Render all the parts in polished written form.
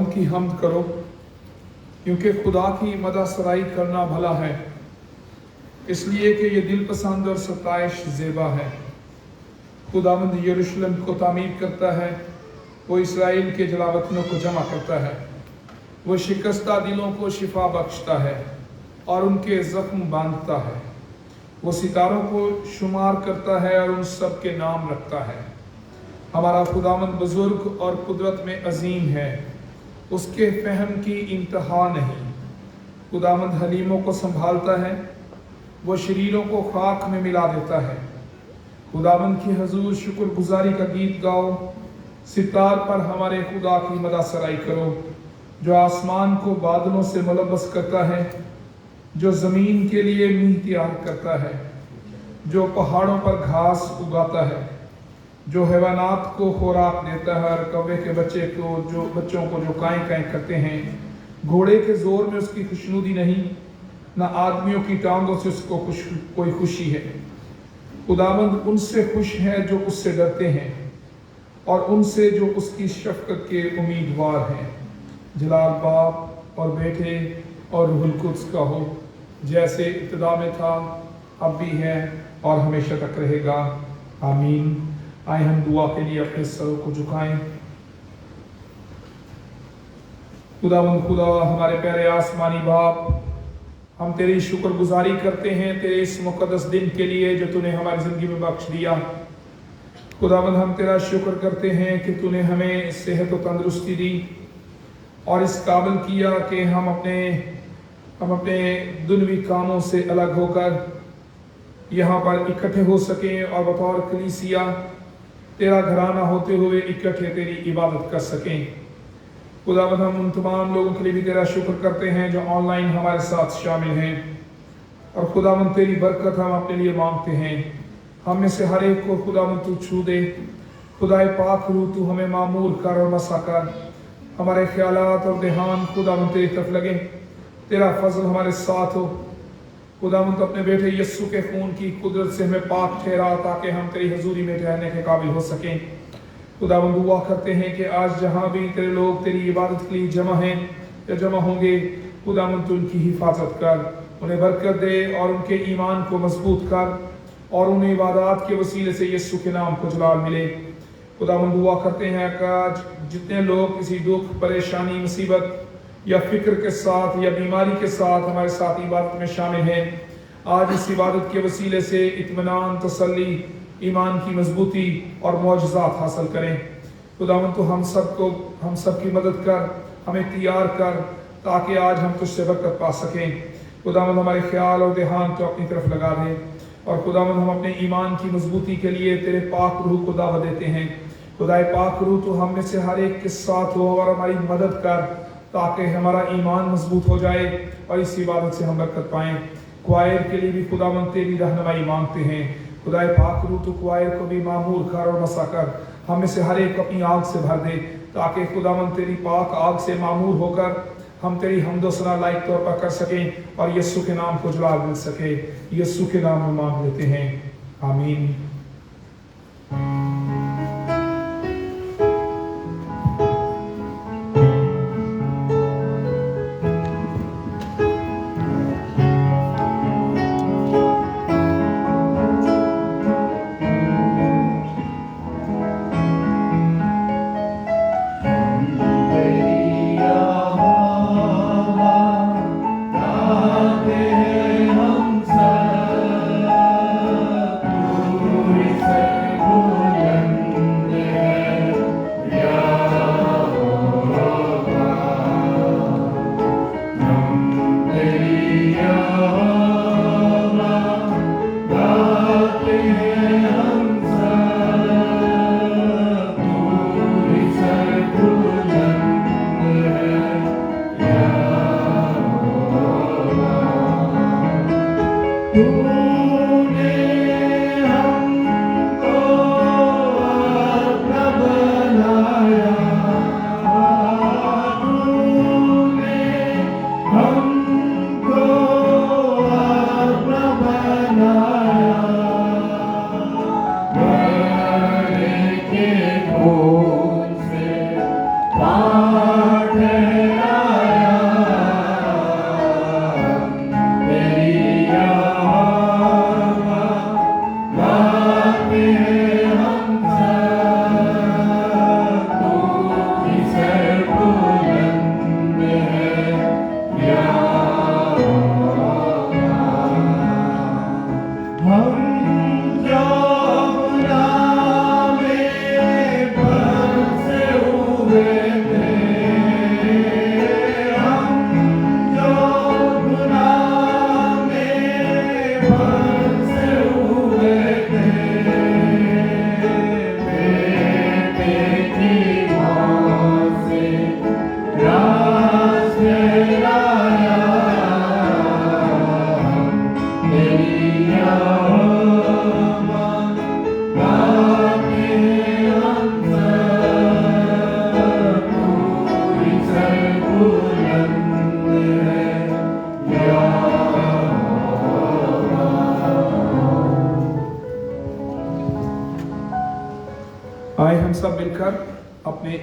खुदावंद की हम्द करो, क्योंकि खुदा की मदह सराई करना भला है, इसलिए कि ये दिल पसंद और सताइश ज़ेबा है। खुदावंद यरूशलेम को तामीर करता है, वो इसराइल के जलावतनों को जमा करता है। वो शिकस्ता दिलों को शिफा बख्शता है और उनके ज़ख्म बांधता है। वो सितारों को शुमार करता है और उन सब के नाम रखता है। हमारा खुदावंद बुजुर्ग और कुदरत में अजीम है, उसके फहम की इंतहा नहीं। खुदावंद हलीमों को संभालता है, वो शरीरों को खाक में मिला देता है। खुदावंद की हजूर शुक्रगुजारी का गीत गाओ, सितार पर हमारे खुदा की मदह सराई करो, जो आसमान को बादलों से मुलव्वस करता है, जो ज़मीन के लिए मींह तैयार करता है, जो पहाड़ों पर घास उगाता है, जो हैवानात को खुराक देता है और कौवे के बच्चों को जो काएं काएं करते हैं। घोड़े के जोर में उसकी खुशनुदी नहीं, न आदमियों की टांगों से उसको कोई खुशी है। खुदावंद उनसे खुश है जो उससे डरते हैं और उनसे जो उसकी शफकत के उम्मीदवार हैं। जलाल बाप और बेटे और रूहुल कुद्स का हो, जैसे इब्तिदा में था, अब भी है और हमेशा तक रहेगा। आमीन। आए हम दुआ के लिए अपने सरों को झुकाएं। खुदावंद खुदा, हमारे प्यारे आसमानी बाप, हम तेरी शुक्रगुजारी करते हैं तेरे इस मुकद्दस दिन के लिए जो तूने हमारी ज़िंदगी में बख्श दिया। खुदावंद, हम तेरा शुक्र करते हैं कि तूने हमें सेहत और तंदुरुस्ती दी और इस काबिल किया कि हम अपने दुनवी कामों से अलग होकर यहाँ पर इकट्ठे हो सकें और बतौर कलीसिया तेरा घराना होते हुए इकट्ठे तेरी इबादत कर सकें। खुदावंद, हम उन तमाम लोगों के लिए भी तेरा शुक्र करते हैं जो ऑनलाइन हमारे साथ शामिल हैं, और खुदावंद तेरी बरकत हम अपने लिए मांगते हैं। हम में से हर एक को खुदावंद तू छू दे। खुदाए पाक रूह तू हमें मामूर कर और मसा कर। हमारे ख्यालात और ध्यान खुदावंद तेरी तरफ लगे, तेरा फजल हमारे साथ हो। खुदावंद अपने बेटे यस्सु के खून की कुदरत से हमें पाक ठहरा ताकि हम तेरी हजूरी में ठहरने के काबिल हो सकें। खुदावंद दुआ करते हैं कि आज जहाँ भी तेरे लोग तेरी इबादत के लिए जमा हैं या जमा होंगे, खुदावंद तू उनकी हिफाजत कर, उन्हें बरकत दे और उनके ईमान को मजबूत कर और उन्हें इबादत के वसीले से यस्सु के नाम को जलाल मिले। खुदावंद दुआ करते हैं कि आज जितने लोग किसी दुख, परेशानी, मुसीबत या फिक्र के साथ या बीमारी के साथ हमारे साथ इबादत में शामिल हैं, आज इस इबादत के वसीले से इत्मीनान, तसल्ली, ईमान की मजबूती और मौजज़ात हासिल करें। खुदावंद तो हम सब की मदद कर, हमें तैयार कर ताकि आज हम तुझसे बरकत पा सकें। खुदावंद हमारे ख्याल और ध्यान तो अपनी तरफ लगा दे, और खुदावंद हम अपने ईमान की मजबूती के लिए तेरे पाक रूह को दावत देते हैं। खुदाए पाक रूह तो हम में से हर एक के साथ हो और हमारी मदद कर ताकि हमारा ईमान मजबूत हो जाए और इस इबादत से हम बरकत पाएँ। क्वायर के लिए भी खुदावंद तेरी रहनुमाई मांगते हैं। खुदाए पाक रूह तो क्वायर को भी मामूर कर और मसा कर, हम में से हर एक अपनी आग से भर दे ताकि खुदावंद तेरी पाक आग से मामूर होकर हम तेरी हम्द व सना लायक तौर पर कर सकें और यस्सु के नाम को जलाल मिल सके। यस्सु के नाम में मांग लेते हैं, आमीन। हम सब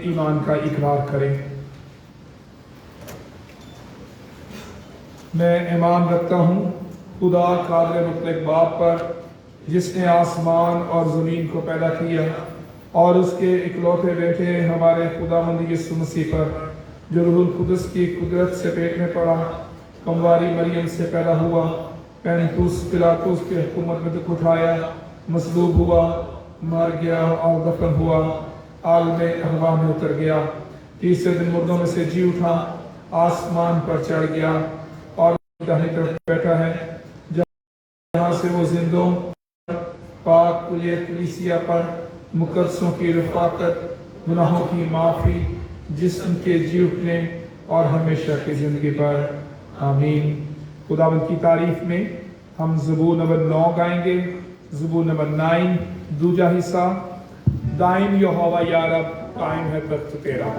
ईमान का इकरार करें। मैं ईमान रखता हूँ खुदा कादिर मुतलक बाप पर, जिसने आसमान और ज़मीन को पैदा किया, और उसके इकलौते बेटे हमारे खुदावंद यीशु मसीह पर, जो रूहुल कुदस की कुदरत से पेट में पड़ा, कमवारी मरियम से पैदा हुआ, पैंतुस पिलातुस की हुकूमत में दुख उठाया, मसलूब हुआ, मर गया और दफन हुआ, आलम अरवाह में उतर गया, तीसरे दिन मुर्दों में से जी उठा, आसमान पर चढ़ गया और दाहिनी तरफ बैठा है, जहाँ से वो जिंदों पाक कलीसिया पर मुकद्दसों की रफ़ाकत, गुनाहों की माफ़ी, जिस्म के जी उठने और हमेशा की ज़िंदगी पर आमीन। खुदावंद की तारीफ में हम ज़बूर नंबर 9 गाएंगे। ज़बूर नंबर 9 दूजा हिस्सा। दाइम यहोवा या रब, कायम है तख्त तेरा।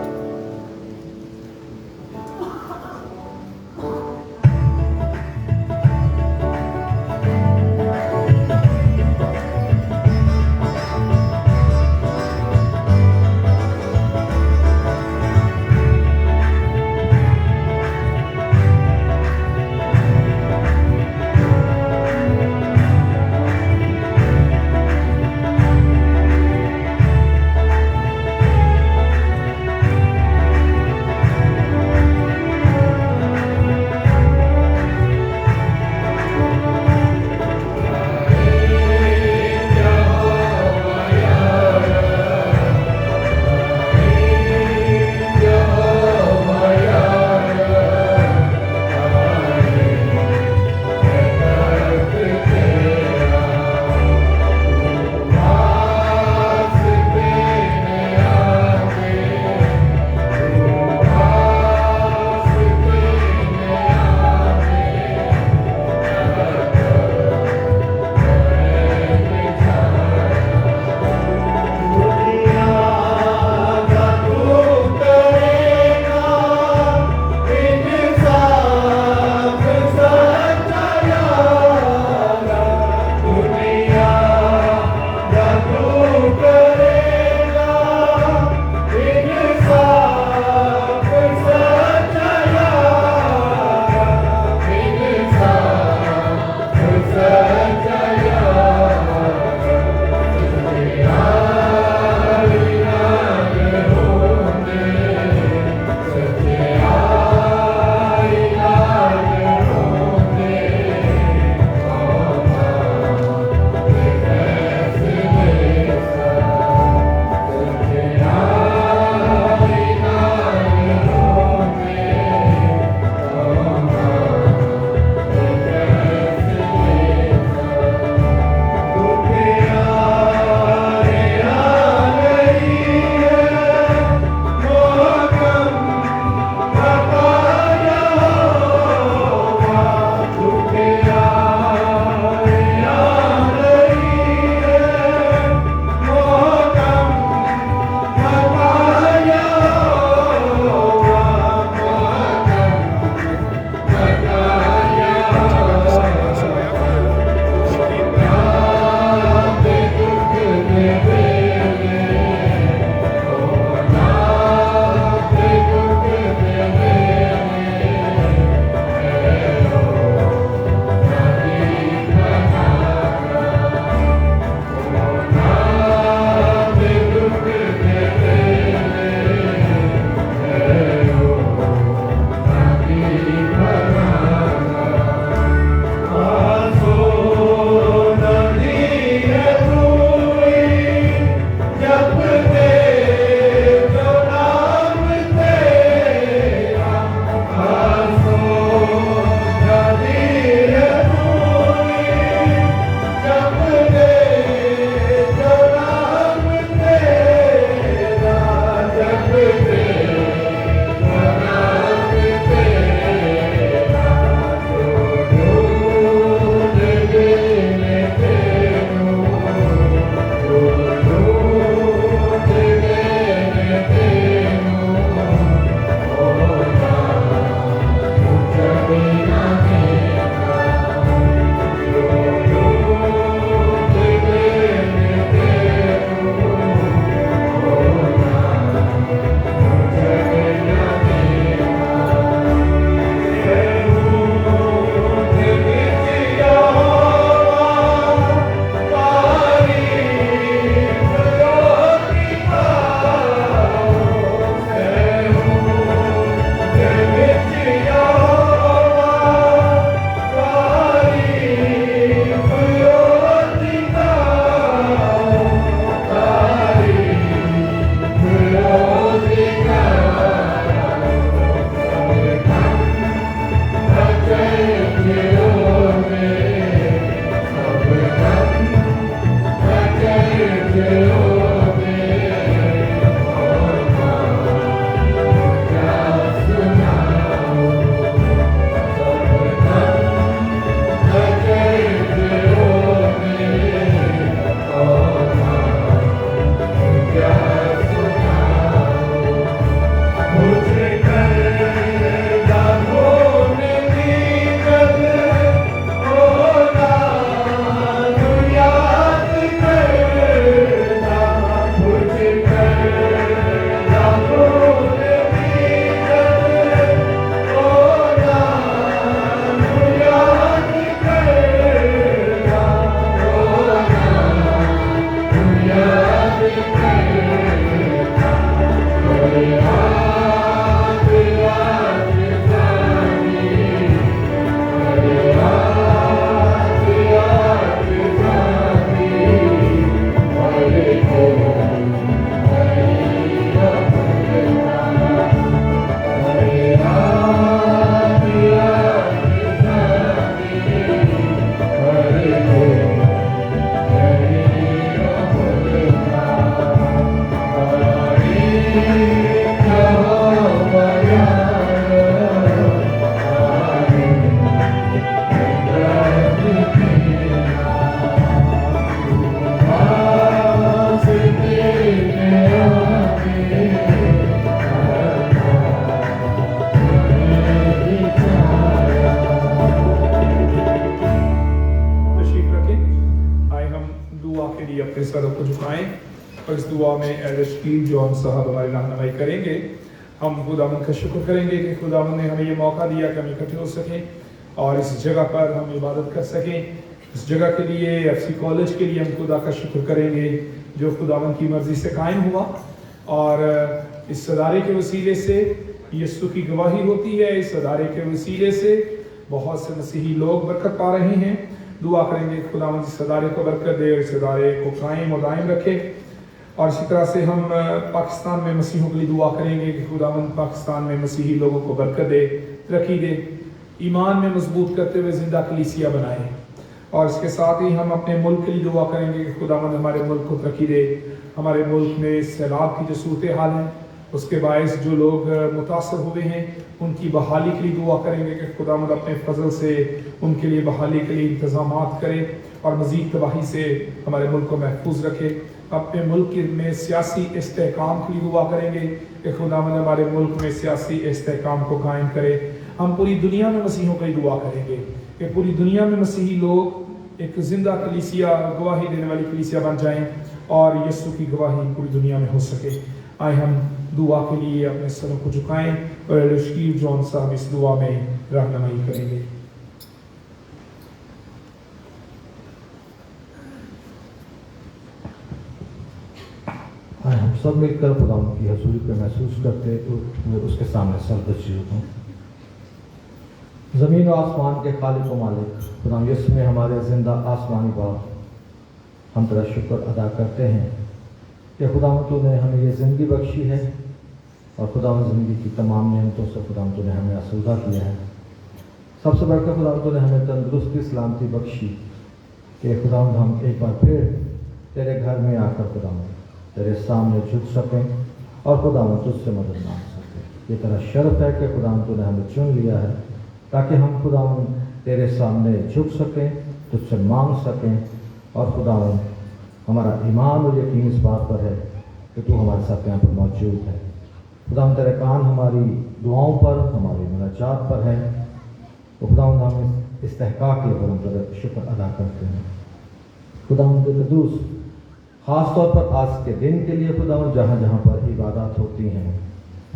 अपने सरों को झुकाएं और इस दुआ में एल्डर शकील जॉन साहब हमारी रहनुमाई करेंगे। हम खुदावंद का शुक्र करेंगे कि खुदावंद ने हमें ये मौका दिया कि हम इकट्ठे हो सकें और इस जगह पर हम इबादत कर सकें। इस जगह के लिए एफसी कॉलेज के लिए हम खुदा का शुक्र करेंगे जो खुदावंद की मर्जी से कायम हुआ और इस अदारे के वसीले से यीशु की गवाही होती है। इस अदारे के वसीले से बहुत से मसीही लोग बरकत पा रहे हैं। दुआ करेंगे खुदावंद इस अदारे को बरकत दे और इस अदारे को कायम और दायम रखे। और इसी तरह से हम पाकिस्तान में मसीहों के लिए दुआ करेंगे कि खुदावंद पाकिस्तान में मसीही लोगों को बरकत दे, तरक्की दे, ईमान में मजबूत करते हुए ज़िंदा कलीसिया बनाए। और इसके साथ ही हम अपने मुल्क के लिए दुआ करेंगे कि खुदावंद हमारे मुल्क को तरक्की दे। हमारे मुल्क में सैलाब की जो सूरत हाल है उसके बायस जो लोग मुतासर हुए हैं उनकी बहाली के लिए दुआ करेंगे कि खुदावंद अपने फजल से उनके लिए बहाली के लिए इंतज़ामात करे और मज़ीद तबाही से हमारे मुल्क को महफूज रखे। अपने मुल्क में सियासी इस्तेहकाम के लिए दुआ करेंगे कि खुदावंद हमारे मुल्क में सियासी इस्तेहकाम को कायम करे। हम पूरी दुनिया में मसीहों के लिए दुआ करेंगे कि पूरी दुनिया में मसीही लोग एक ज़िंदा कलीसिया, गवाही देने वाली कलीसिया बन जाएं और यीशु की गवाही पूरी दुनिया में हो सके। आए हम दुआ के लिए अपने सरों को झुकाएं और एल्डर शकील जॉन साहब इस दुआ में रहनुमाई करेंगे। हम सब मिलकर खुदावंद की हजूरी पे महसूस करते हुए उसके सामने सरदर्शी हों। ज़मीन और आसमान के खालिक व मालिक खुदावंद यीशु में हमारे ज़िंदा आसमानी बाप, हम तेरा शुक्र अदा करते हैं कि खुदावंद तूने हमें ये ज़िंदगी बख्शी है और खुदावंद ज़िंदगी की तमाम नेमतों से खुदावंद तूने हमें आसूदा किया है। सबसे बढ़कर खुदावंद तूने हमें तंदुरुस्ती सलामती बख्शी कि खुदावंद हम एक बार फिर तेरे घर में आकर खुदावंद तेरे सामने झुक सकें और खुदावंद तुझसे मदद मांग सकें। ये तेरा शर्फ है कि खुदावंद तूने हमें चुन लिया है ताकि हम खुदावंद तेरे सामने झुक सकें, तुझसे मांग सकें और खुदावंद हमारा ईमान और यकीन इस बात पर है कि तू हमारे साथ यहाँ पर मौजूद है। खुदावंद तेरे कान हमारी दुआओं पर, हमारी मुनाजात पर है। तो खुदावंद हम इस्तेहकाक के ऊपर हम तेरा शुक्र अदा करते हैं। खुदावंद कदूस ख़ास तौर पर आज के दिन के लिए खुदावंद जहाँ जहाँ पर इबादत होती हैं,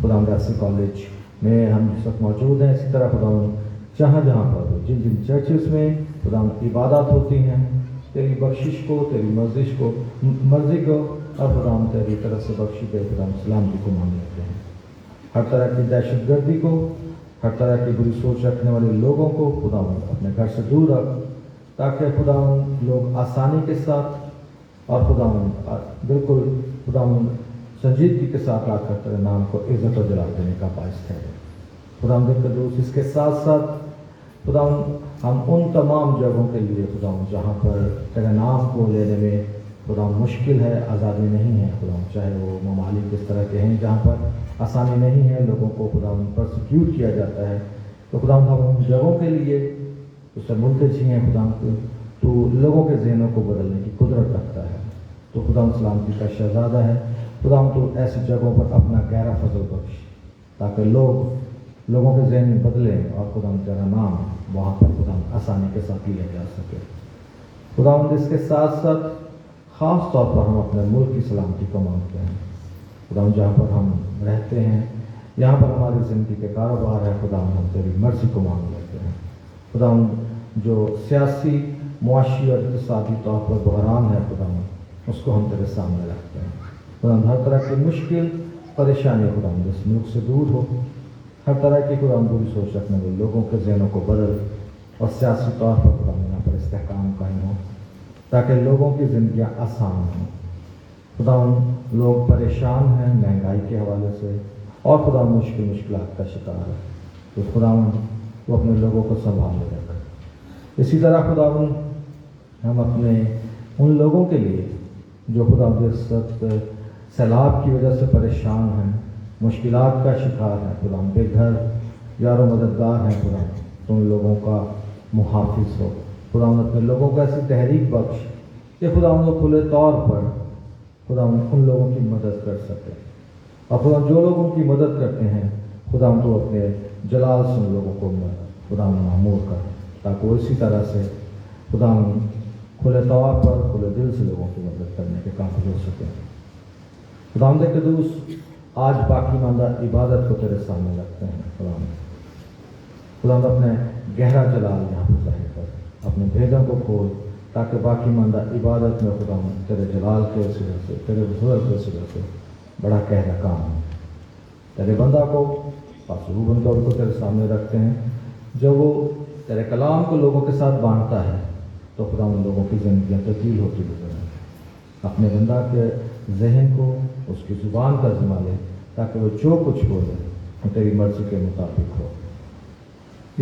खुदावंद एफसी कॉलेज में हम जिस वक्त मौजूद हैं, इसी तरह खुदावंद जहाँ जहाँ पर जिन जिन चर्चेस में खुदावंद इबादत होती हैं, तेरी बख्शिश को, तेरी मर्जी को और खुदावंद तेरी तरफ से बख्शी पे खुदावंद सलामती को मांग लेते हैं। हर तरह की दहशतगर्दी को, हर तरह की बुरी सोच रखने वाले लोगों को खुदावंद अपने घर से दूर रख, ताकि खुदावंद लोग आसानी के साथ और खुदावंद बिल्कुल खुदावंद संजीदगी के साथ आकर तेरे नाम को इज़्ज़त और जलाल देने का बायस ठहरे। खुदावंद कदूस इसके साथ साथ खुदावंद हम उन तमाम जगहों के लिए खुदावंद जहाँ पर तेरे नाम को लेने में खुदावंद मुश्किल है, आज़ादी नहीं है खुदावंद, चाहे वो ममालिक इस तरह के हैं जहाँ पर आसानी नहीं है, लोगों को खुदावंद परसिक्यूट किया जाता है, तो खुदावंद हम उन जगहों के लिए उससे मुल्तजी हैं खुदावंद। तो लोगों के ज़हनों को बदलने की कुदरत रखता है। तो खुदावंद सलामती का शहज़ादा है। खुदावंद तो ऐसी जगहों पर अपना गहरा फजल बख्श ताकि लोगों के ज़हन बदलें और खुदावंद तेरा नाम वहाँ पर खुदावंद आसानी के साथ लिया जा सके। खुदावंद इसके साथ साथ ख़ास तौर पर हम अपने मुल्क की सलामती को मांगते हैं। खुदावंद जहाँ पर हम रहते हैं, यहाँ पर हमारी ज़िंदगी के कारोबार है, खुदावंद हम तेरी मर्ज़ी को मांग लेते हैं। खुदावंद जो सियासी, मुआशी और इक़्तिसादी तौर पर बहरान है खुदावंद, उसको हम तेरे सामने रखते हैं। खुदावंद हर तरह की मुश्किल परेशानी खुदावंद इस मुल्क से दूर हो। हर तरह की खुदावंद बुरी सोच रखने वाले लोगों के ज़हनों को बदल और सियासी तौर पर खुदावंद यहाँ पर इस्तेहकाम कायम हो ताकि लोगों की ज़िंदगियाँ आसान हों। खुदावंद लोग परेशान हैं महंगाई के हवाले से और खुदावंद मुश्किलात का शिकार है, तो खुदावंद वो अपने लोगों को संभाले रख। इसी तरह खुदावंद हम अपने उन लोगों के लिए जो खुदावंद इस वक्त सैलाब की वजह से परेशान हैं, मुश्किलात का शिकार हैं, खुदावंद बेघर यारो मददगार हैं, खुदावंद तुम लोगों का मुहाफिज हो। खुदावंद अपने लोगों को ऐसी तहरीक बख्श कि खुदावंद वो खुले तौर पर खुदावंद उन लोगों की मदद कर सके और खुदावंद जो लोग उनकी मदद करते हैं खुदावंद तो अपने जलाल से उन लोगों को खुदावंद मामूर कर, ताकि वो इसी तरह से खुदावंद खुले तौर पर खुले दिल से लोगों की मदद करने के काबिल हो सकें। खुदावंद क़ुद्दूस, आज बाकी मांदा इबादत को तेरे सामने रखते हैं। खुदावंद अपने गहरा जलाल यहाँ पर ज़ाहिर कर, अपने भेदों को खोल, ताकि बाकी मांदा इबादत में खुदावंद तेरे जलाल के वसीले से, तेरे हुज़ूर के वसीले से बड़ा गहरा काम हो। तेरे बंदा को पास रूबन तौर को तेरे सामने रखते हैं। जब वो तेरे कलाम को लोगों के साथ बांटता है तो खुदा उन लोगों की ज़िंदगियाँ तब्दील होती गुजरें। अपने बंदा के जहन को, उसकी ज़ुबान का ज़िम्मा ले, ताकि वो जो कुछ बोले वो तेरी मर्ज़ी के मुताबिक हो।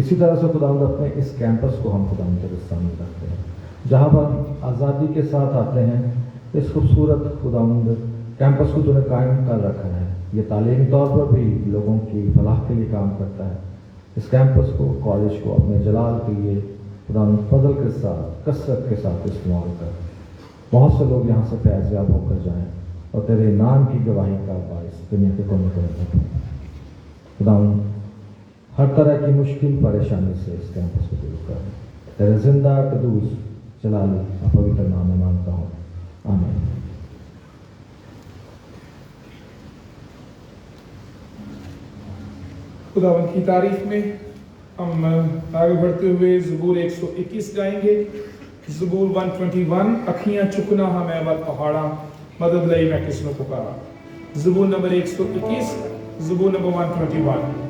इसी तरह से खुदा अपने इस कैंपस को हम खुदा तेरे सामने रखते हैं, जहाँ पर हम आज़ादी के साथ आते हैं। इस खूबसूरत खुदा कैंपस को तूने कायम कर रखा है। ये तालीमी तौर पर भी लोगों की फलाह के लिए काम करता है। इस कैंपस को, कॉलेज को अपने जलाल के लिए खुदा फजल के साथ, कसरत के साथ इस्तेमाल कर। बहुत से लोग यहाँ से फैज़याब होकर जाएं और तेरे नाम की गवाही का बायस दुनिया के कोने कोने में खुदा हर तरह की मुश्किल परेशानी से इस कैंपस को दूर कर। तेरे जिंदा क़ुद्दूस जलाली और पवित्र नाम में मांगता हूँ, आमीन। खुदावंद की तारीफ में हम आगे बढ़ते हुए ज़बूर 121 गाएंगे। ज़बूर 121, अखियाँ चुकना हमें वर पहाड़ा, मदद लई मैं किसने पुकारा। ज़बूर नंबर 121, ज़बूर नंबर 121।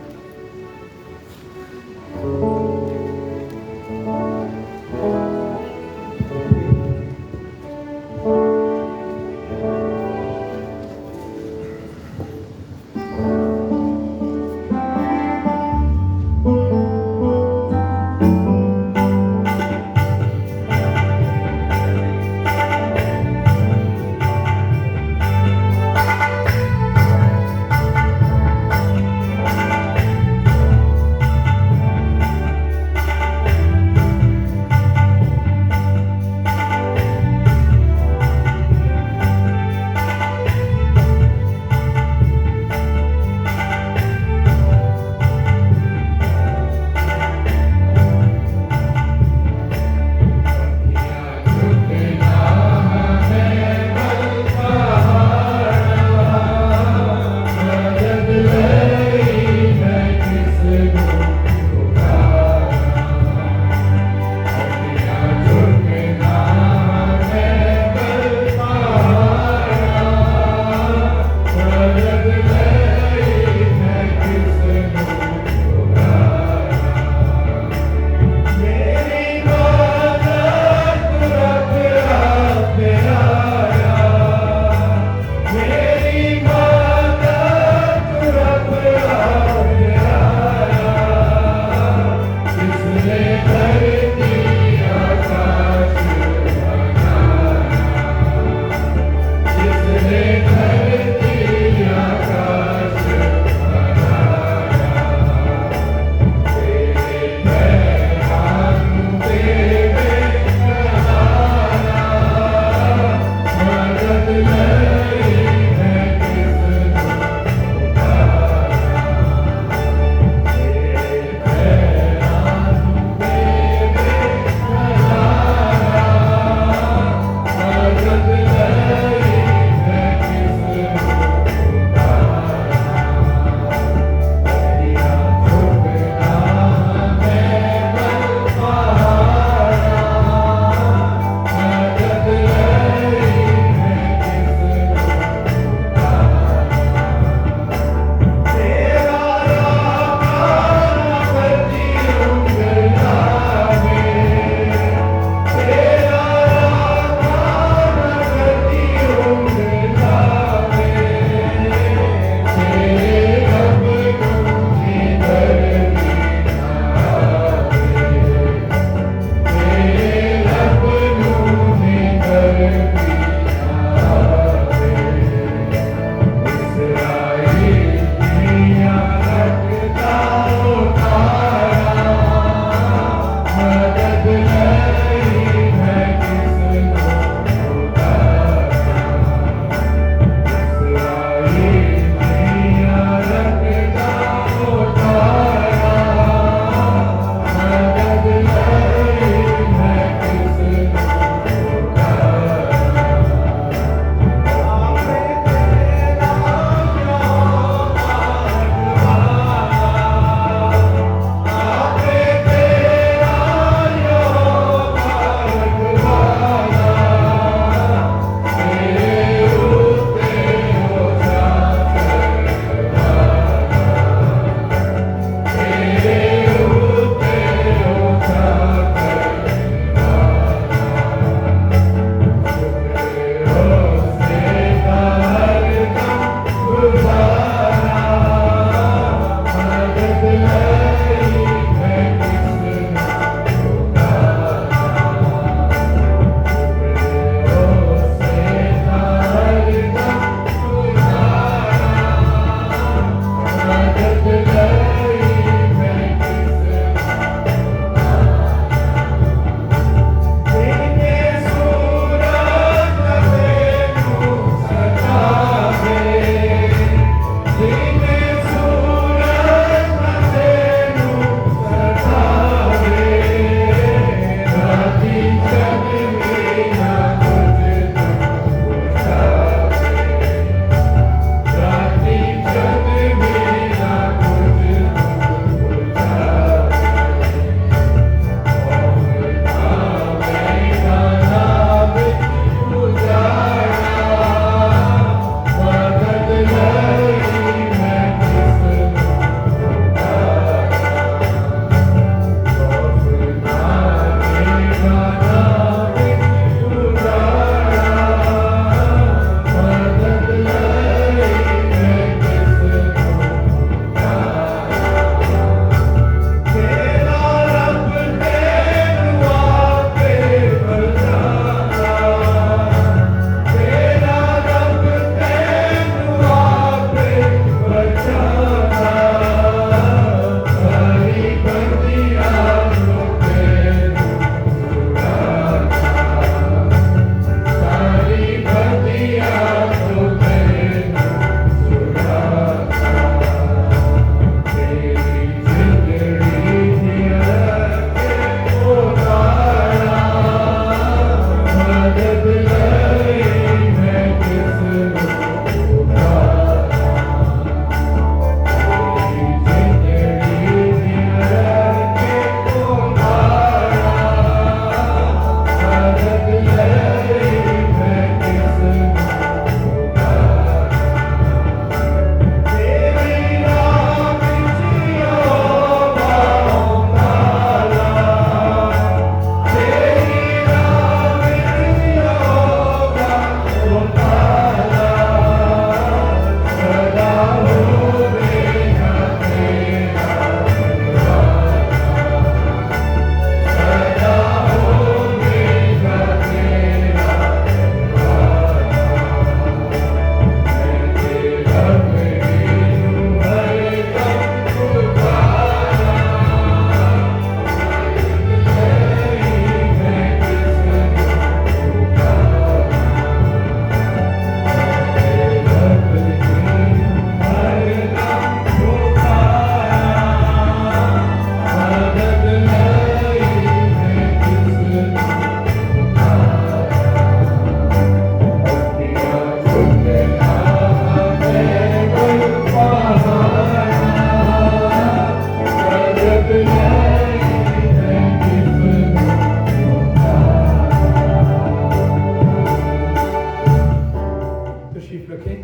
तशरीफ रखें।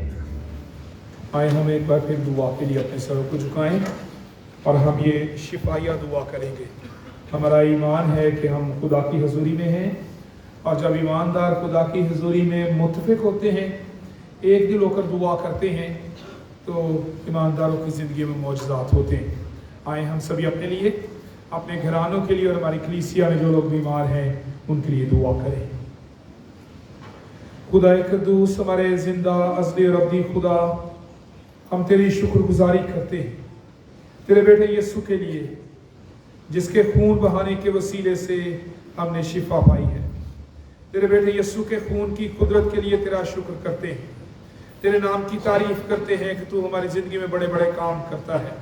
आए हम एक बार फिर दुआ के लिए अपने सरों को झुकाएं और हम ये शिफाया दुआ करेंगे। हमारा ईमान है कि हम खुदा की हजूरी में हैं, और जब ईमानदार खुदा की हजूरी में मुत्तफिक होते हैं, एक दिल होकर दुआ करते हैं, तो ईमानदारों की ज़िंदगी में मौजज़ात होते हैं। आए हम सभी अपने लिए, अपने घरानों के लिए और हमारी कलीसिया में जो लोग बीमार हैं उनके लिए दुआ करें। खुदा क़ुद्दूस, हमारे ज़िंदा अज़ली और अब्दी खुदा, हम तेरी शुक्रगुजारी करते हैं तेरे बेटे यीशु के लिए, जिसके खून बहाने के वसीले से हमने शिफा पाई है। तेरे बेटे यीशु के खून की कुदरत के लिए तेरा शुक्र करते हैं, तेरे नाम की तारीफ करते हैं कि तू हमारी ज़िंदगी में बड़े बड़े काम करता है,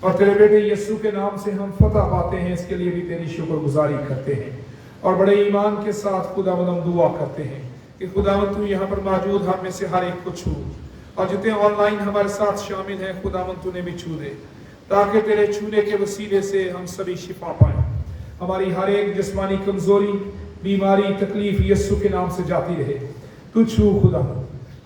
और तेरे बेटे यीशु के नाम से हम फतह पाते हैं, इसके लिए भी तेरी शुक्रगुजारी करते हैं। और बड़े ईमान के साथ खुदावंद हम दुआ करते हैं कि खुदावंद तू यहाँ पर मौजूद हम में से हर एक को छू, और जितने ऑनलाइन हमारे साथ शामिल हैं खुदावंद तूने भी छू दे, ताकि तेरे छूने के वसीले से हम सभी शिफा पाएं। हमारी हर एक जिस्मानी कमजोरी, बीमारी, तकलीफ यीशु के नाम से जाती रहे। तू छू खुदा,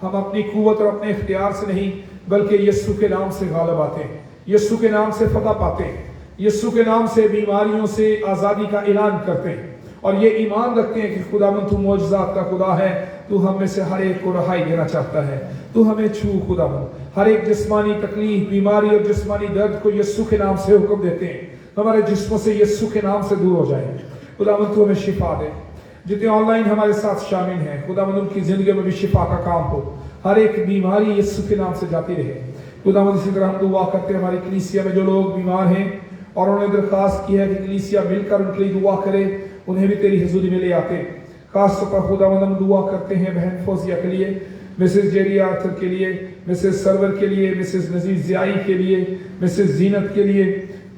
हम अपनी कुव्वत और अपने इख्तियार से नहीं बल्कि यीशु के नाम से गालिब आते हैं, यीशु के नाम से फतह पाते हैं, यीशु के नाम से बीमारियों से आज़ादी का ऐलान करते हैं, और ये ईमान रखते हैं कि खुदावंद तू मौजज़ात का खुदा है। तू हम में से हर एक को रहाई देना चाहता है। तू हमें छू खुदावंद, हर एक जिस्मानी तकलीफ, बीमारी और जिस्मानी दर्द को यीशु के नाम से हुक्म देते हैं, हमारे जिस्मों से यीशु के नाम से दूर हो जाए। खुदावंद तू हमें शिफा दे। जितने ऑनलाइन हमारे साथ शामिल हैं खुदावंद, उनकी ज़िंदगी में भी शिफा का काम हो, हर एक बीमारी यीशु के नाम से जाती रहे। खुदावंद इसी तरह हम दुआ करते हैं हमारी कलीसिया में जो लोग बीमार हैं और उन्होंने दरख्वास्त की है कि कलीसिया मिलकर उनके लिए दुआ करे, उन्हें भी तेरी हजूरी में ले आते। खास तौर पर खुदावंद हम दुआ करते हैं बहन फौजिया के लिए, मिसेस जेरी आर्थर के लिए, मिसेस सरवर के लिए, मिसेस नजीर ज़ियाई के लिए, मिसेस जीनत के लिए।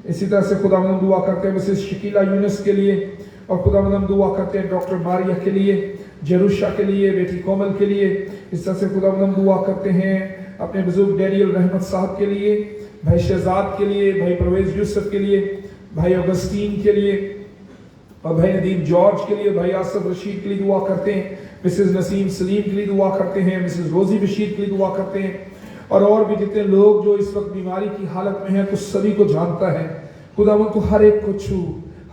इसी तरह से खुदावंद हम दुआ करते हैं मिसेस शकीला यूनुस के लिए, और खुदावंद हम दुआ करते हैं डॉक्टर मारिया के लिए, जरूशा के लिए, बेटी कोमल के लिए। इस तरह से खुदावंद हम दुआ करते हैं अपने बुजुर्ग डैनियल रहमत साहब के लिए, भाई शहजाद के लिए, भाई परवेज यूसुफ के लिए, भाई अगस्तीन के लिए, और भाई नदीम जॉर्ज के लिए, भाई आसफ रशीद के लिए दुआ करते हैं, मिसेस नसीम सलीम के लिए दुआ करते हैं, मिसेस रोजी बशीर के लिए दुआ करते हैं, और भी जितने लोग जो इस वक्त बीमारी की हालत में हैं, तो सभी को जानता है। खुदावंद तू हर एक को छू।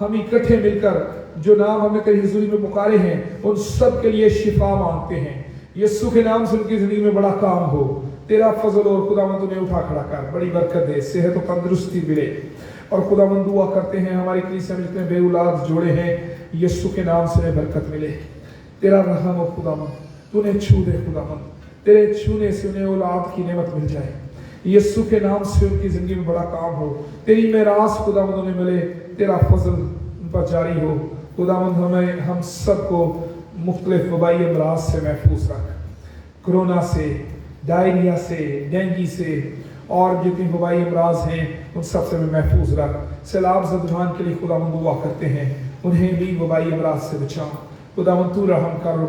हम इकट्ठे मिलकर जो नाम हमने तेरी हुजूरी में पुकारे हैं उन सब के लिए शिफा मांगते हैं। यीशु के नाम से उनकी जिंदगी में बड़ा काम हो, तेरा फजल और खुदावंद उन्हें उठा खड़ा कर, बड़ी बरकत दे, सेहत और तंदुरुस्ती मिले। और खुदावंद दुआ करते हैं हमारी कलीसिया में जितने बेऔलाद जोड़े हैं, यीशु के नाम से उन्हें बरकत मिले। तेरा रहम हो खुदावंद, तूने छू दे खुदावंद, तेरे छूने से उन्हें औलाद की नेमत मिल जाए। यीशु के नाम से उनकी जिंदगी में बड़ा काम हो, तेरी मेरास खुदावंद उन्हें मिले, तेरा फजल उन पर जारी हो। खुदावंद हमें हम सबको मुख्तलिफ वबाई अमराज से महफूज रख, कोरोना से, डायरिया से, डेंगू से, और जितनी वबाई अमराज हैं उन सब से हमें महफूज रख। सैलाब ज़दगान के लिए खुदावंद दुआ करते हैं, उन्हें भी वबाई अमराज से बचा। खुदावंद तू रहम कर और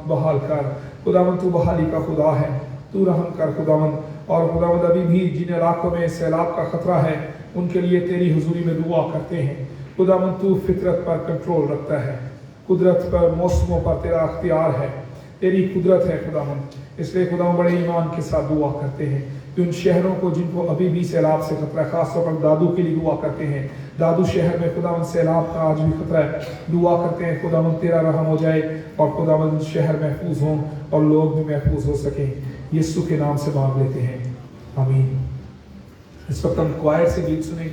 बहाल कर। खुदावंद तू बहाली का खुदा है, तू रहम कर खुदावंद। और खुदावंद अभी भी जिन इलाकों में सैलाब का खतरा है उनके लिए तेरी हुजूरी में दुआ करते हैं। खुदावंद तू फितरत पर कंट्रोल रखता है, कुदरत पर, मौसमों पर तेरा अख्तियार है, तेरी कुदरत है खुदावंद। इसलिए खुदावंद बड़े ईमान के साथ दुआ करते हैं कि उन शहरों को जिनको अभी भी सैलाब से खतरा है, खासतौर पर दादू के लिए दुआ करते हैं। दादू शहर में खुदावंद सैलाब का आज भी खतरा है, दुआ करते हैं खुदावंद तेरा रहम हो जाए और खुदावंद शहर महफूज हों और लोग भी महफूज हो सकें। यीशु के नाम से मांग लेते हैं, आमीन। इस वक्त हम क्वायर से गीत सुने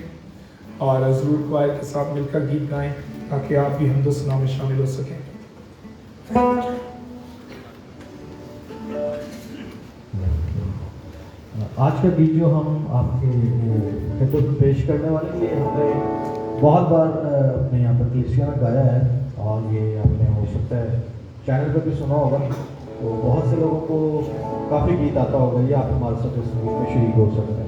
और ज़रूर क्वायर के साथ मिलकर गीत गाएं ताकि आप भी हमदो सना में शामिल हो सकें। आज का गीत जो हम आपके खिदमत में पेश करने वाले हैं, हमने बहुत बार अपने यहाँ पर कलीसिया में गाया है, और ये आपने हो सकता है चैनल पर भी सुना होगा, तो बहुत से लोगों को काफ़ी गीत आता होगा। ये आप हमारे साथ इस गीत में शरीक हो सकते हैं।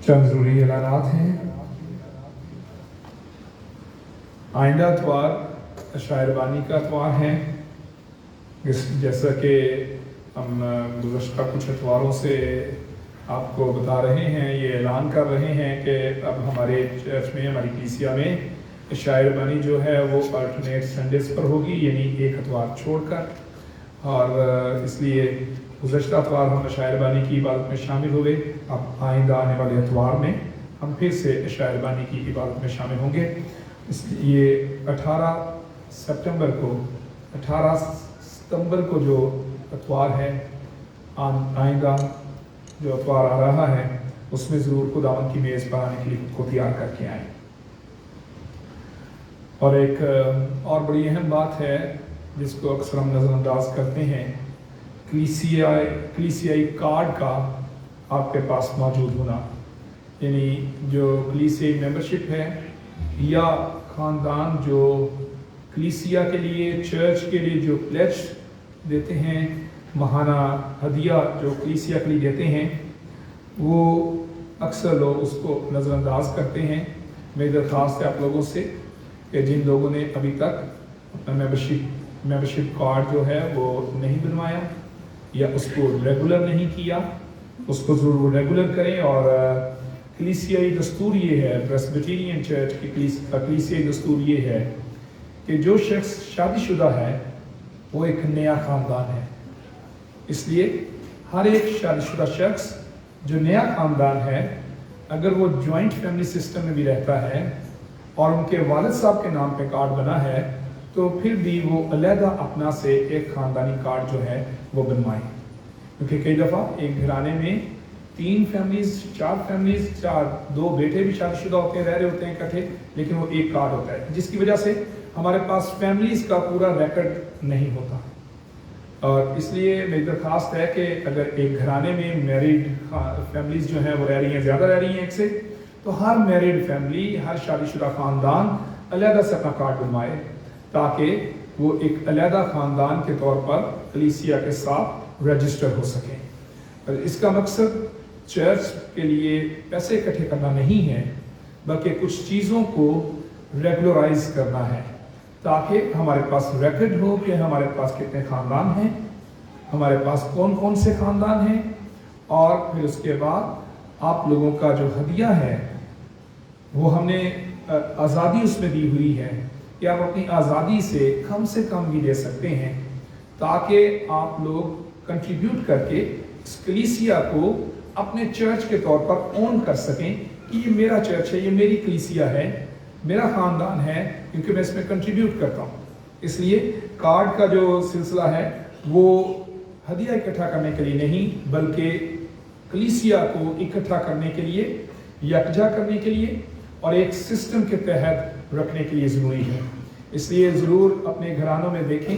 चंद ज़रूरी ऐलानात हैं। आइंदा अतवार शायर बानी का अतवार है। जैसा कि हम गुज़श्ता कुछ अतवारों से आपको बता रहे हैं, ये ऐलान कर रहे हैं कि अब हमारे चर्च में, हमारी कलीसिया में शायर बानी जो है वो अल्टरनेट संडेज़ पर होगी, यानी एक अतवार छोड़कर। और इसलिए गुज़श्ता अतवार हम शायर बानी की इबादत में शामिल हुए। अब आइंदा आने वाले अतवार में हम फिर से शायर बानी की इबादत में शामिल होंगे। इसलिए 18 सितंबर को जो अतवार है, आइंदा जो अतवार आ रहा है, उसमें ज़रूर खुदावंद की मेज़ पर आने के लिए खुद को तैयार करके आएँ। और एक और बड़ी अहम बात है जिसको अक्सर हम नज़रअंदाज करते हैं, कलीसियाई कार्ड का आपके पास मौजूद होना। यानी जो कलीसियाई मेंबरशिप है या ख़ानदान जो کلیسیا کے لیے، چرچ کے لیے جو پلیج دیتے ہیں، ماہانہ ہدیہ جو کلیسیا کے لیے دیتے ہیں، وہ اکثر لوگ اس کو نظر انداز کرتے ہیں۔ میری درخواست ہے آپ لوگوں سے کہ جن لوگوں نے ابھی تک اپنا ممبرشپ کارڈ جو ہے وہ نہیں بنوایا یا اس کو ریگولر نہیں کیا، اس کو ضرور ریگولر کریں۔ اور کلیسیائی دستور یہ ہے، پریسبیٹیرین چرچ کی کلیسیائی دستور یہ ہے کہ جو شخص شادی شدہ ہے وہ ایک نیا خاندان ہے۔ اس لیے ہر ایک شادی شدہ شخص جو نیا خاندان ہے، اگر وہ جوائنٹ فیملی سسٹم میں بھی رہتا ہے اور ان کے والد صاحب کے نام پہ کارڈ بنا ہے، تو پھر بھی وہ علیحدہ اپنا سے ایک خاندانی کارڈ جو ہے وہ بنوائیں، کیونکہ کئی دفعہ ایک گھرانے میں 3 فیملیز، 4 فیملیز، 2 بیٹے بھی شادی شدہ ہوتے ہیں، رہ رہے ہوتے ہیں اکٹھے، لیکن وہ ایک کارڈ ہوتا ہے، جس کی وجہ سے ہمارے پاس فیملیز کا پورا ریکارڈ نہیں ہوتا۔ اور اس لیے میری درخواست ہے کہ اگر ایک گھرانے میں میریڈ فیملیز جو ہیں وہ رہ رہی ہیں، زیادہ رہ رہی ہیں ایک سے، تو ہر میریڈ فیملی، ہر شادی شدہ خاندان علیحدہ سے اپنا کارڈ بنوائے، تاکہ وہ ایک علیحدہ خاندان کے طور پر کلیسیا کے ساتھ رجسٹر ہو سکیں۔ اور اس کا مقصد چرچ کے لیے پیسے اکٹھے کرنا نہیں ہے، بلکہ کچھ چیزوں کو ریگولرائز کرنا ہے، تاکہ ہمارے پاس ریکارڈ ہو کہ ہمارے پاس کتنے خاندان ہیں، ہمارے پاس کون کون سے خاندان ہیں، اور پھر اس کے بعد آپ لوگوں کا جو ہدیہ ہے وہ ہم نے آزادی اس میں دی ہوئی ہے کہ آپ اپنی آزادی سے کم بھی دے سکتے ہیں، تاکہ آپ لوگ کنٹریبیوٹ کر کے اس کلیسیا کو اپنے چرچ کے طور پر اون کر سکیں کہ یہ میرا چرچ ہے، یہ میری کلیسیا ہے، میرا خاندان ہے، کیونکہ میں اس میں کنٹریبیوٹ کرتا ہوں۔ اس لیے کارڈ کا جو سلسلہ ہے وہ ہدیہ اکٹھا کرنے کے لیے نہیں، بلکہ کلیسیا کو اکٹھا کرنے کے لیے، یکجا کرنے کے لیے اور ایک سسٹم کے تحت رکھنے کے لیے ضروری ہے۔ اس لیے ضرور اپنے گھرانوں میں دیکھیں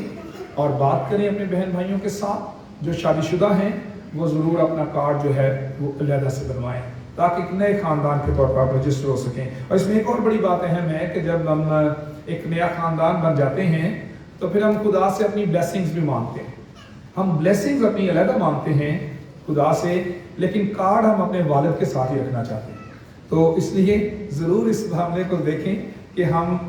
اور بات کریں اپنے بہن بھائیوں کے ساتھ جو شادی شدہ ہیں، وہ ضرور اپنا کارڈ جو ہے وہ علیحدہ سے بنوائیں، تاکہ ایک نئے خاندان کے طور پر آپ رجسٹر ہو سکیں۔ اور اس میں ایک اور بڑی بات اہم ہے کہ جب ہم ایک نیا خاندان بن جاتے ہیں تو پھر ہم خدا سے اپنی بلیسنگز بھی مانگتے ہیں۔ ہم بلیسنگز اپنی علیحدہ مانگتے ہیں خدا سے، لیکن کارڈ ہم اپنے والد کے ساتھ ہی رکھنا چاہتے ہیں۔ تو اس لیے ضرور اس معاملے کو دیکھیں کہ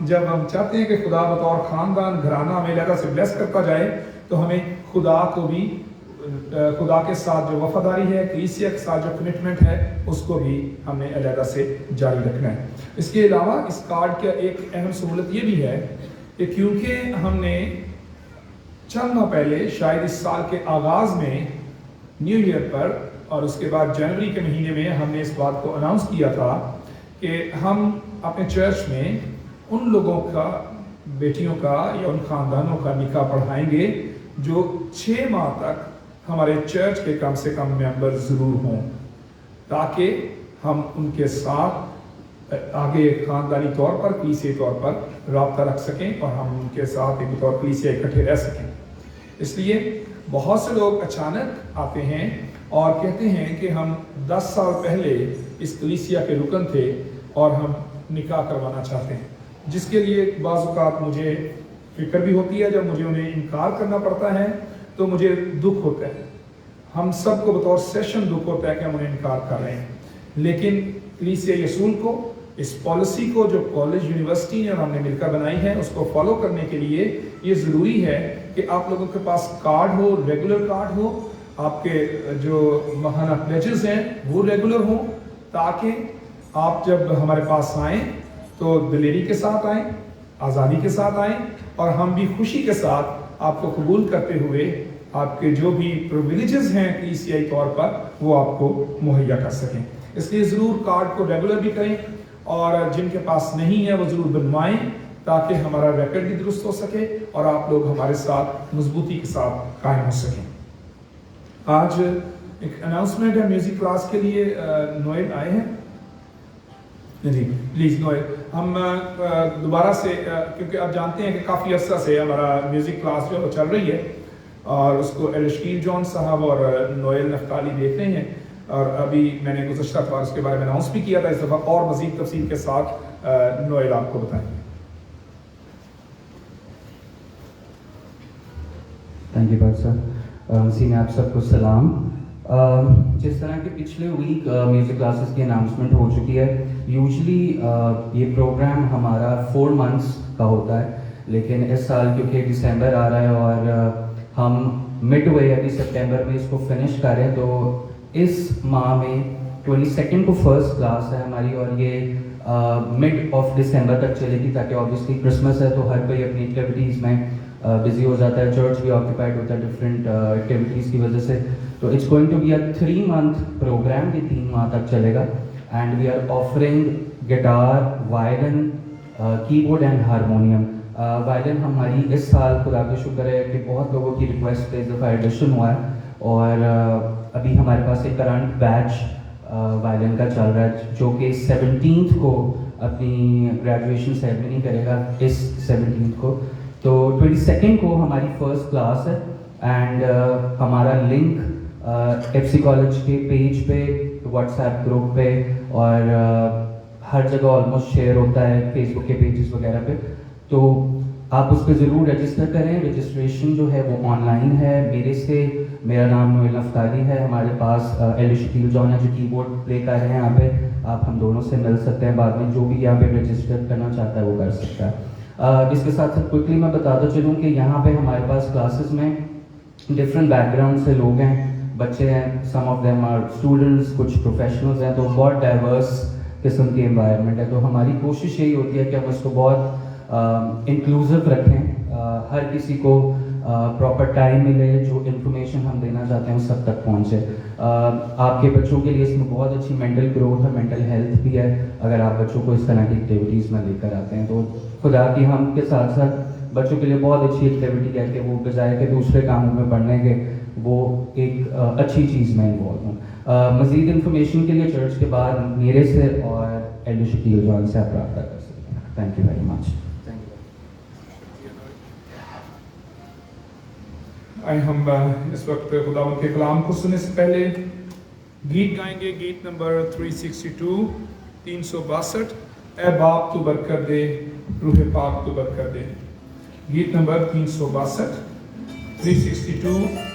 جب ہم چاہتے ہیں کہ خدا بطور خاندان گھرانہ ہمیں علیحدہ سے بلیس کرتا جائے، تو ہمیں خدا کے ساتھ جو وفاداری ہے، کلیسیا کے ساتھ جو کمٹمنٹ ہے، اس کو بھی ہمیں علیحدہ سے جاری رکھنا ہے۔ اس کے علاوہ اس کارڈ کا ایک اہم سہولت یہ بھی ہے کہ کیونکہ ہم نے چند ماہ پہلے، شاید اس سال کے آغاز میں نیو ایئر پر اور اس کے بعد جنوری کے مہینے میں ہم نے اس بات کو اناؤنس کیا تھا کہ ہم اپنے چرچ میں ان لوگوں کا، بیٹیوں کا یا ان خاندانوں کا نکاح پڑھائیں گے جو 6 ماہ تک ہمارے چرچ کے کم سے کم ممبر ضرور ہوں، تاکہ ہم ان کے ساتھ آگے خاندانی طور پر، کلیسیائی طور پر رابطہ رکھ سکیں اور ہم ان کے ساتھ ایک طور کلیسیا اکٹھے رہ سکیں۔ اس لیے بہت سے لوگ اچانک آتے ہیں اور کہتے ہیں کہ ہم 10 سال پہلے اس کلیسیا کے رکن تھے اور ہم نکاح کروانا چاہتے ہیں، جس کے لیے بعض اوقات مجھے فکر بھی ہوتی ہے۔ جب مجھے انہیں انکار کرنا پڑتا ہے تو مجھے دکھ ہوتا ہے، ہم سب کو بطور سیشن دکھ ہوتا ہے کہ ہم انہیں انکار کر رہے ہیں، لیکن کلیسیائی اصول کو، اس پالیسی کو جو کالج یونیورسٹی نے اور ہم نے مل کر بنائی ہے، اس کو فالو کرنے کے لیے یہ ضروری ہے کہ آپ لوگوں کے پاس کارڈ ہو، ریگولر کارڈ ہو، آپ کے جو ماہانہ پلیجز ہیں وہ ریگولر ہوں، تاکہ آپ جب ہمارے پاس آئیں تو دلیری کے ساتھ آئیں، آزادی کے ساتھ آئیں، اور ہم بھی خوشی کے ساتھ آپ کو قبول کرتے ہوئے آپ کے جو بھی پرویلیجز ہیں کلیسیائی طور پر وہ آپ کو مہیا کر سکیں۔ اس لیے ضرور کارڈ کو ریگولر بھی کریں، اور جن کے پاس نہیں ہے وہ ضرور بنوائیں، تاکہ ہمارا ریکارڈ بھی درست ہو سکے اور آپ لوگ ہمارے ساتھ مضبوطی کے ساتھ قائم ہو سکیں۔ آج ایک اناؤنسمنٹ ہے میوزک کلاس کے لیے، نوئل آئے ہیں جی پلیز نوئل، ہم دوبارہ سے، کیونکہ آپ جانتے ہیں کہ کافی عرصہ سے ہمارا میوزک کلاس جو چل رہی ہے اور اس کو ایلشکیل جون صاحب اور نوئل نفتالی دیکھ رہے ہیں، اور ابھی میں نے گزشتہ اتوار اس کے بارے میں اناؤنس بھی کیا تھا، اس دفعہ اور مزید تفصیل کے ساتھ نوئل آپ کو بتائیں گے۔ تھینک یو بھائی صاحب. سی میں آپ سب کو سلام. جس طرح کہ پچھلے ویک میوزک کلاسز کی اناؤنسمنٹ ہو چکی ہے. یوزلی یہ پروگرام ہمارا 4 months کا ہوتا ہے, لیکن اس سال کیونکہ دسمبر آ رہا ہے اور ہم مڈ وے ابھی سپٹمبر میں اس کو فنش کر رہے ہیں, تو اس ماہ میں 22 کو فرسٹ کلاس ہے ہماری, اور یہ مڈ آف دسمبر تک چلے گی, تاکہ آبویسلی کرسمس ہے تو ہر کوئی اپنی ایکٹیویٹیز میں بزی ہو جاتا ہے, چرچ بھی آکوپائڈ ہوتا ہے ڈفرینٹ ایکٹیویٹیز کی وجہ سے. تو it's going to be a 3 month programme, یہ 3 ماہ تک چلے گا. And we are offering guitar, violin, keyboard and harmonium. Violin ہماری اس سال خدا کا شکر ہے کہ بہت لوگوں کی ریکویسٹ پہ اس دفعہ ایڈیشن ہوا ہے, اور ابھی ہمارے پاس ایک کرنٹ بیچ وائلن کا چل رہا ہے جو کہ 17 کو اپنی گریجویشن سیریمنی کرے گا, اس 17 کو. تو 22 کو ہماری فرسٹ کلاس ہے. اینڈ ہمارا لنک ایف سی کالج کے پیج پہ, واٹس ایپ گروپ پہ اور ہر جگہ آلموسٹ شیئر ہوتا ہے, فیس بک کے پیجز وغیرہ پہ. تو آپ اس پہ ضرور رجسٹر کریں. رجسٹریشن جو ہے وہ آن لائن ہے. میرے سے میرا نام نویل افتاری ہے. ہمارے پاس ایل شکیل جان ہے جو کی بورڈ پلے کر رہے ہیں یہاں پہ. آپ ہم دونوں سے مل سکتے ہیں بعد میں, جو بھی یہاں پہ رجسٹر کرنا چاہتا ہے وہ کر سکتا ہے. اس کے ساتھ ساتھ کوئکلی میں بتاتا چلوں کہ یہاں پہ ہمارے پاس کلاسز میں ڈفرینٹ بیک گراؤنڈ سے لوگ ہیں, بچے ہیں, سم آف دیم آر اسٹوڈنٹس, کچھ پروفیشنلز ہیں, تو بہت ڈائیورس قسم کی انوائرمنٹ ہے. تو ہماری کوشش یہی ہوتی ہے کہ ہم اس کو بہت انکلوزیو رکھیں, ہر کسی کو پراپر ٹائم ملے, جو انفارمیشن ہم دینا چاہتے ہیں وہ سب تک پہنچے. آپ کے بچوں کے لیے اس میں بہت اچھی مینٹل گروتھ ہے, مینٹل ہیلتھ بھی ہے, اگر آپ بچوں کو اس طرح کی ایکٹیویٹیز میں لے کر آتے ہیں. تو خدا کی ہم کے ساتھ ساتھ بچوں کے لیے بہت اچھی ایکٹیویٹی ہے کہ وہ بجائے کہ دوسرے کاموں میں پڑھنے کے وہ ایک اچھی چیز میں انوالو ہوں. مزید انفارمیشن کے لیے چرچ کے بعد میرے سے اور ایل شکیل جان سے آپ رابطہ کر سکتے ہیں. Thank you very much. آئے ہم اس وقت خداوند کے کلام کو سننے سے پہلے گیت گائیں گے. گیت نمبر 362, 362. اے باپ تو برکت دے, روح پاک تو برکت دے. گیت نمبر 362, 362.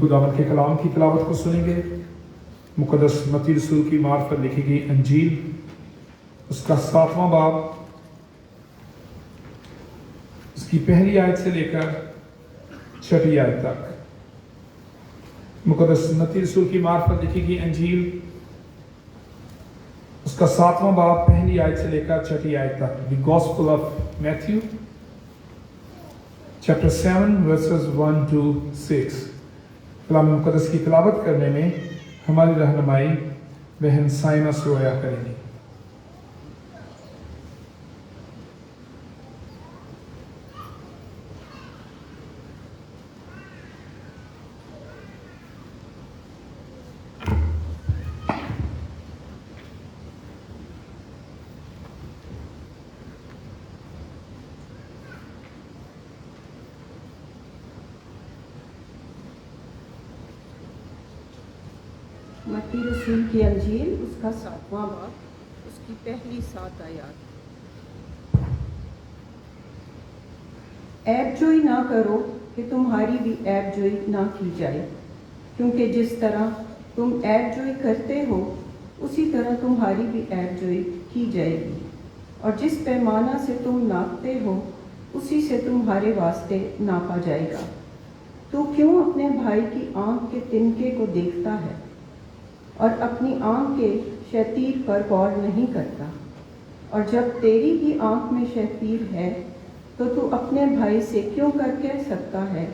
खुदावंद के कलाम की तिलावत को सुनेंगे। मुक़द्दस मत्ती रसूल की मार्फत लिखी गई अंजील उसका 7वां बाब, उसकी पहली आयत से लेकर 6वीं आयत तक। मुक़द्दस मत्ती रसूल की मार्फत लिखी गई अंजील उसका 7वां बाब, पहली आयत से लेकर 6वीं आयत तक। The gospel of Matthew chapter 7 versus 1 to 6। कलाम मुक़द्दस की तिलावत करने में हमारी रहनुमाई बहन साइमा सोया करेंगी। मत्ती रसूल की अंजील उसका 7वां बाब, उसकी पहली 7 आयत। ऐबजोई ना करो कि तुम्हारी भी ऐबजोई ना की जाए, क्योंकि जिस तरह तुम ऐबजोई करते हो उसी तरह तुम्हारी भी ऐबजोई की जाएगी, और जिस पैमाना से तुम नापते हो उसी से तुम्हारे वास्ते नापा जाएगा। तो क्यों अपने भाई की आँख के तिनके को देखता है और अपनी आँख के शैतीर पर गौर नहीं करता? और जब तेरी ही आँख में शैतीर है तो तू अपने भाई से क्यों कर कह सकता है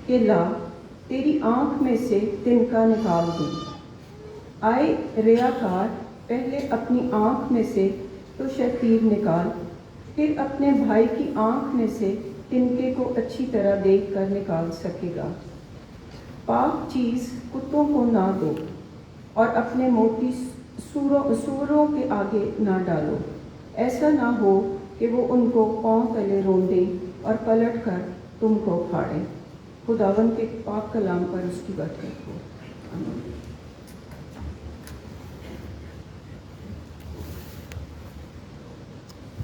कि ला तेरी आँख में से तिनका निकाल दूँ? आए रियाकार, पहले अपनी आँख में से तो शैतीर निकाल, फिर अपने भाई की आँख में से तिनके को अच्छी तरह देख कर निकाल सकेगा। पाक चीज़ कुत्तों को ना दो और अपने मोती सूरों के आगे ना डालो, ऐसा ना हो कि वो उनको पाँव तले रोंदें और पलट कर तुमको फाड़ें। खुदावन के पाक कलाम पर उसकी बरकत हो। आमीन।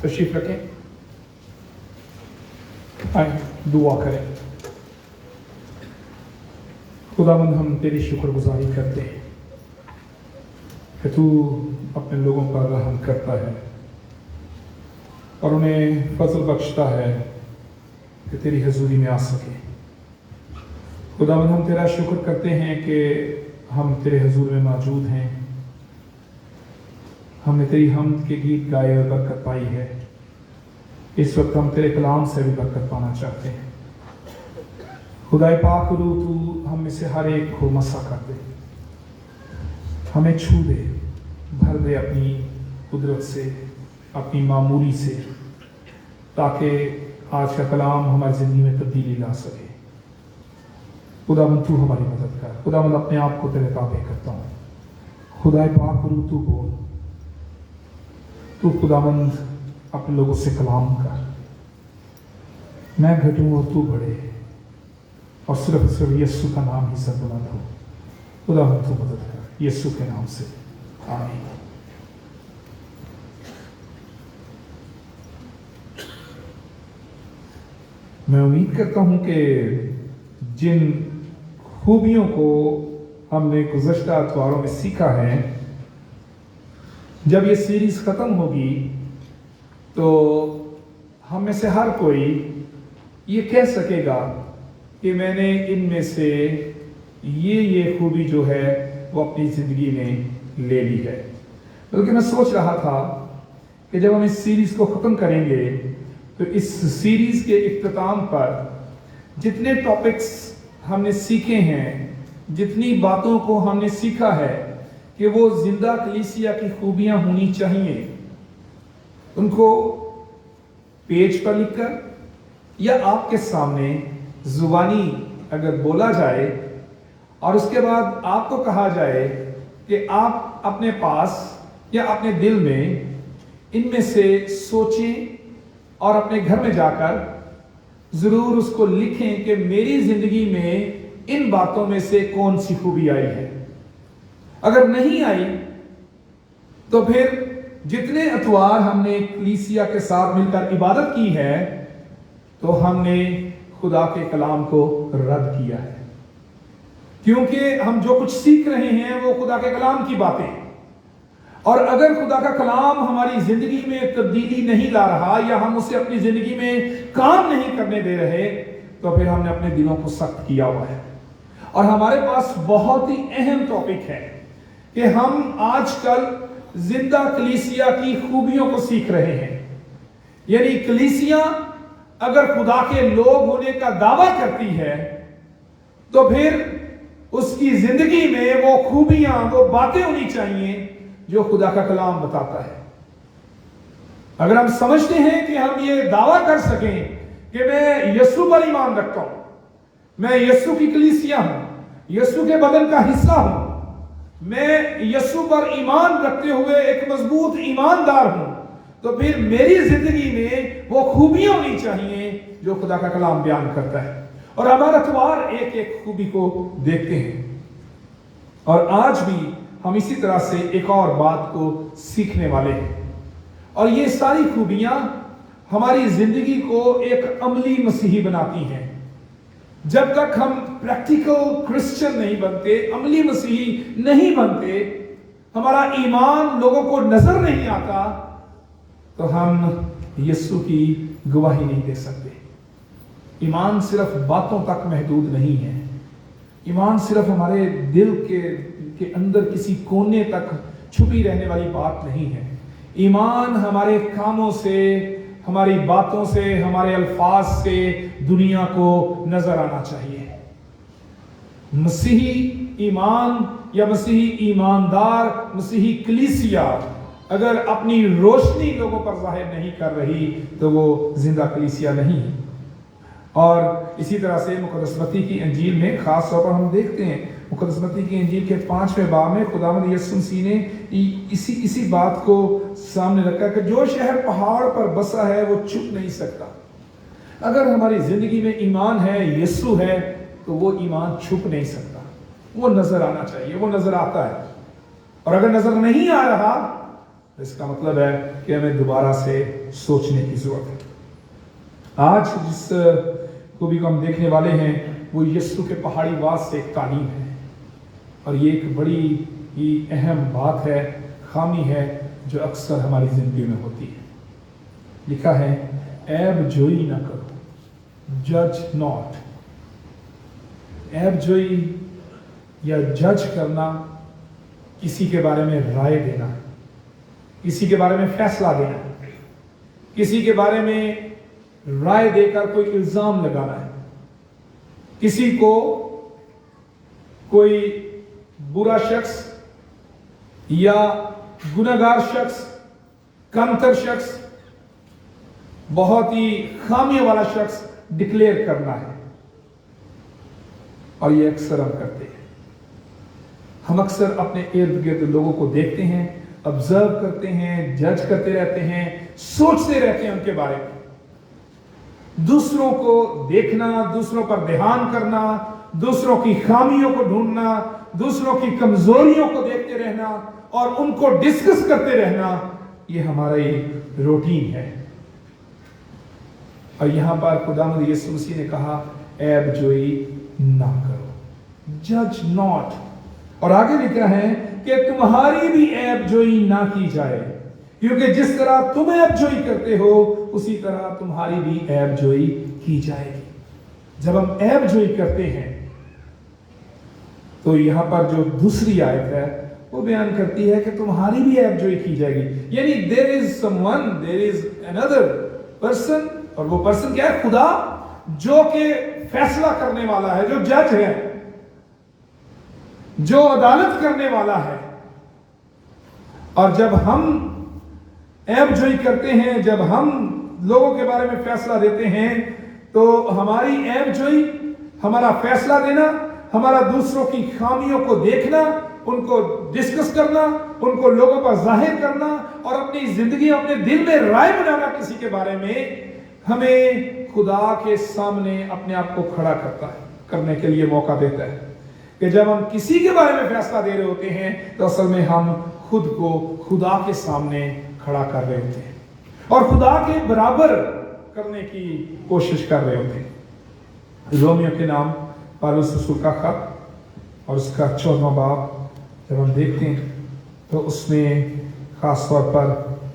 तशरीफ रखें, आए दुआ करें। खुदावंद, हम तेरी शुक्रगुजारी करते हैं कि तू अपने लोगों पर रहम करता है और उन्हें फजल बख्शता है कि तेरी हजूरी में आ सके। खुदावंद, हम तेरा शुक्र करते हैं कि हम तेरे हजूर में मौजूद हैं। हमने तेरी हमद के गीत गाए और बरकत पाई है। इस वक्त हम तेरे कलाम से भी बरकत पाना चाहते हैं। खुदाए पाक, तू हम में से हर एक को मसा कर दे, हमें छू दे, भर दे अपनी कुदरत से, अपनी मामूली से, ताकि आज का कलाम हमारी ज़िंदगी में तब्दीली ला सके। खुदावंद, तू हमारी मदद कर। खुदावंद, अपने आप को तेरे ताबे करता हूँ। खुदाए पाक, तू बोल, तू खुदावंद अपने लोगों से कलाम कर। मैं घटूँ और तू बढ़े, और सिर्फ यीशु का नाम ही सरबुलंद हो। खुदावंद, तू मदद कर, यीशु के नाम से, आमीन। मैं उम्मीद करता हूं कि जिन खूबियों को हमने गुज़श्ता अतवारों में सीखा है, जब ये सीरीज ख़त्म होगी तो हम में से हर कोई ये कह सकेगा कि मैंने इनमें से ये खूबी जो है वो अपनी ज़िंदगी में ले ली है। बल्कि मैं सोच रहा था कि जब हम इस सीरीज़ को ख़त्म करेंगे तो इस सीरीज़ के इख्तिताम पर जितने टॉपिक्स हमने सीखे हैं, जितनी बातों को हमने सीखा है कि वो जिंदा कलीसिया की खूबियाँ होनी चाहिए, उनको पेज पर लिखकर या आपके सामने ज़ुबानी अगर बोला जाए और उसके बाद आपको कहा जाए कि आप अपने पास या अपने दिल में इनमें से सोचें और अपने घर में जाकर ज़रूर उसको लिखें कि मेरी ज़िंदगी में इन बातों में से कौन सी खूबी आई है। अगर नहीं आई तो फिर जितने अतवार हमने कलीसिया के साथ मिलकर इबादत की है तो हमने खुदा के कलाम को रद्द किया है। क्योंकि हम जो कुछ सीख रहे हैं वो खुदा के कलाम की बातें हैं। और अगर खुदा का कलाम हमारी जिंदगी में तब्दीली नहीं ला रहा या हम उसे अपनी जिंदगी में काम नहीं करने दे रहे, तो फिर हमने अपने दिलों को सख्त किया हुआ है। और हमारे पास बहुत ही अहम टॉपिक है कि हम आजकल जिंदा कलीसिया की खूबियों को सीख रहे हैं। यानी कलीसिया अगर खुदा के लोग होने का दावा करती है तो फिर उसकी जिंदगी में वो खूबियां, वो बातें होनी चाहिए जो खुदा का कलाम बताता है। अगर हम समझते हैं कि हम ये दावा कर सकें कि मैं यीशु पर ईमान रखता हूं, मैं यीशु की कलीसिया हूं, यीशु के बदन का हिस्सा हूं, मैं यीशु पर ईमान रखते हुए एक मजबूत ईमानदार हूं, तो फिर मेरी जिंदगी में वो खूबियां होनी चाहिए जो खुदा का कलाम बयान करता है। और हमारा अतवार एक एक खूबी को देखते हैं और आज भी हम इसी तरह से एक और बात को सीखने वाले हैं। और ये सारी खूबियां हमारी जिंदगी को एक अमली मसीही बनाती हैं। जब तक हम प्रैक्टिकल क्रिश्चियन नहीं बनते, अमली मसीही नहीं बनते, हमारा ईमान लोगों को नजर नहीं आता, तो हम यीशु की गवाही नहीं दे सकते। ईमान सिर्फ बातों तक महदूद नहीं है। ईमान सिर्फ हमारे दिल के अंदर किसी कोने तक छुपी रहने वाली बात नहीं है। ईमान हमारे कामों से, हमारी बातों से, हमारे अल्फाज से दुनिया को नजर आना चाहिए। मसीही ईमान या मसीही ईमानदार, मसीही कलीसिया अगर अपनी रोशनी लोगों पर जाहिर नहीं कर रही तो वो जिंदा कलीसिया नहीं है। और इसी तरह से मुक़द्दस मत्ती की इंजील में खास तौर पर हम देखते हैं, मुक़द्दस मत्ती की इंजील के 5वें बाब में खुदावंद यीशु मसीह ने इसी बात को सामने रखा कि जो शहर पहाड़ पर बसा है वो चुप नहीं सकता। अगर हमारी जिंदगी में ईमान है, यीशु है, तो वो ईमान छुप नहीं सकता, वो नजर आना चाहिए, वो नजर आता है। और अगर नजर नहीं आ रहा तो इसका मतलब है कि हमें दोबारा से सोचने की जरूरत है। आज जिस खूबी को हम देखने वाले हैं वो यीशु के पहाड़ी वास से एक तालीम है। और ये एक बड़ी ही अहम बात है, खामी है जो अक्सर हमारी जिंदगी में होती है। लिखा है, ऐब जोई ना करो, जज नॉट। ऐब जोई या जज करना किसी के बारे में राय देना, किसी के बारे में फैसला देना, किसी के बारे में राय देकर कोई इल्जाम लगाना है, किसी को कोई बुरा शख्स या गुनहगार शख्स, कमतर शख्स, बहुत ही खामियों वाला शख्स डिक्लेयर करना है। और ये अक्सर हम करते हैं। हम अक्सर अपने इर्द गिर्द लोगों को देखते हैं, ऑब्जर्व करते हैं, जज करते रहते हैं, सोचते रहते हैं उनके बारे में। दूसरों को देखना, दूसरों पर ध्यान करना, दूसरों की खामियों को ढूंढना, दूसरों की कमजोरियों को देखते रहना और उनको डिस्कस करते रहना, ये हमारा एक रूटीन है। और यहां पर खुदावंद यीशु मसीह ने कहा, ऐब जोई ना करो, जज नॉट। और आगे लिखा है कि तुम्हारी भी ऐब जोई ना की जाए, क्योंकि जिस तरह तुम ऐब जोई करते हो उसी तरह तुम्हारी भी ऐब जोई की जाएगी। जब हम ऐब जोई करते हैं तो यहां पर जो दूसरी आयत है वो बयान करती है कि तुम्हारी भी ऐब जोई की जाएगी। यानी there is someone, there is another person, और वो पर्सन क्या है? खुदा, जो कि फैसला करने वाला है, जो जज है, जो अदालत करने वाला है। और जब हम ऐब जोई करते हैं, जब हम लोगों के बारे में फैसला देते हैं, तो हमारी ऐब जोई, हमारा फैसला देना, हमारा दूसरों की खामियों को देखना, उनको डिस्कस करना, उनको लोगों पर जाहिर करना और अपनी जिंदगी, अपने दिल में राय बनाना किसी के बारे में, हमें खुदा के सामने अपने आप को खड़ा करने के लिए मौका देता है। कि जब हम किसी के बारे में फैसला दे रहे होते हैं तो असल में हम खुद को खुदा के सामने खड़ा कर रहे होते हैं और खुदा के बराबर करने की कोशिश कर रहे होते हैं। रोमियो के नाम पौलुस रसूल का खत اور اس کا 14واں باب جب ہم دیکھتے ہیں تو اس میں خاص طور پر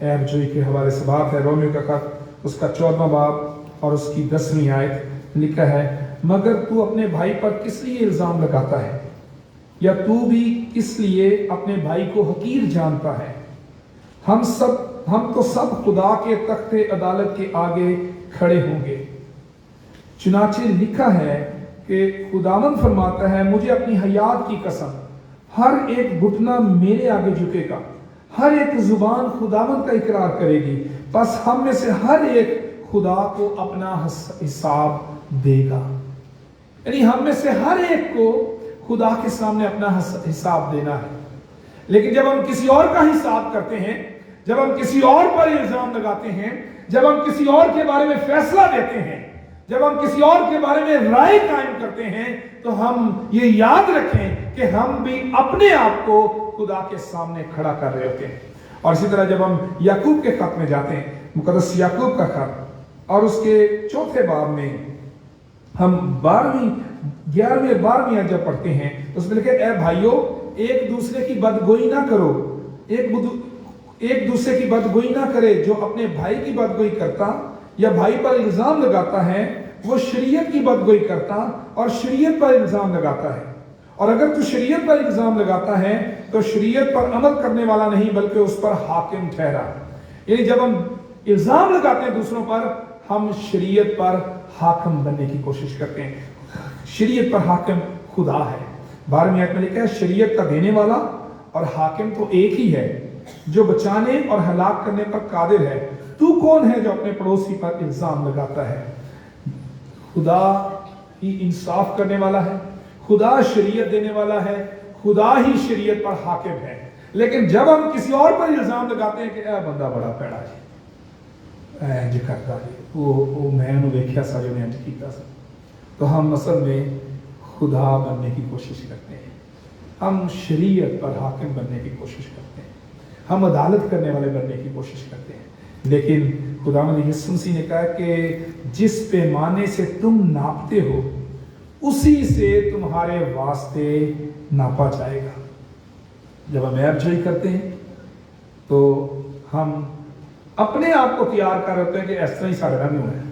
عیب جوئی کے حوالے سے بات ہے۔ رومیو کا خط اس کا 14واں باب اور اس کی 10ویں آیت لکھا ہے، مگر تو اپنے بھائی پر کس لیے الزام لگاتا ہے، یا تو بھی کس لیے اپنے بھائی کو حقیر جانتا ہے؟ ہم تو سب خدا کے تخت عدالت کے آگے کھڑے ہوں گے۔ چنانچہ لکھا ہے کہ خداوند فرماتا ہے، مجھے اپنی حیات کی قسم، ہر ایک گھٹنا میرے آگے جھکے گا، ہر ایک زبان خداوند کا اقرار کرے گی، پس ہم میں سے ہر ایک خدا کو اپنا حساب دے گا۔ یعنی ہم میں سے ہر ایک کو خدا کے سامنے اپنا حساب دینا ہے۔ لیکن جب ہم کسی اور کا حساب کرتے ہیں، جب ہم کسی اور پر الزام لگاتے ہیں، جب ہم کسی اور کے بارے میں فیصلہ دیتے ہیں، جب ہم کسی اور کے بارے میں رائے قائم کرتے ہیں، تو ہم یہ یاد رکھیں کہ ہم بھی اپنے آپ کو خدا کے سامنے کھڑا کر رہے ہوتے ہیں۔ اور اسی طرح جب ہم یعقوب کے خط میں جاتے ہیں، مقدس یعقوب کا خط اور اس کے 4 باب میں ہم 11ویں جب پڑھتے ہیں تو اس میں لکھے، اے بھائیو ایک دوسرے کی بدگوئی نہ کرو، ایک دوسرے کی بدگوئی نہ کرے، جو اپنے بھائی کی بدگوئی کرتا یا بھائی پر الزام لگاتا ہے وہ شریعت کی بدگوئی کرتا اور شریعت پر الزام لگاتا ہے، اور اگر تو شریعت پر الزام لگاتا ہے تو شریعت پر عمل کرنے والا نہیں بلکہ اس پر حاکم ٹھہرا۔ یعنی جب ہم الزام لگاتے ہیں دوسروں پر، ہم شریعت پر حاکم بننے کی کوشش کرتے ہیں۔ شریعت پر حاکم خدا ہے۔ 12ویں آیت میں لکھا ہے، شریعت کا دینے والا اور حاکم تو ایک ہی ہے، جو بچانے اور ہلاک کرنے پر قادر ہے۔ تو کون ہے جو اپنے پڑوسی پر الزام لگاتا ہے؟ خدا ہی انصاف کرنے والا ہے، خدا شریعت دینے والا ہے، خدا ہی شریعت پر حاکم ہے۔ لیکن جب ہم کسی اور پر الزام لگاتے ہیں کہ اے بندہ بڑا پیڑا جی، انج کرتا جی، وہ میں انہوں دیکھیا سا جو نے انج کیتا سا، تو ہم اصل میں خدا بننے کی کوشش کرتے ہیں، ہم شریعت پر حاکم بننے کی کوشش کرتے ہیں، ہم عدالت کرنے والے بننے کی کوشش کرتے ہیں۔ لیکن خداوند یسوع مسیح نے کہا کہ جس پیمانے سے تم ناپتے ہو اسی سے تمہارے واسطے ناپا جائے گا۔ جب ہم عیب جوئی کرتے ہیں تو ہم اپنے آپ کو تیار کر رہتے ہیں کہ اس طرح ہی سارے رنگ ہونا ہے،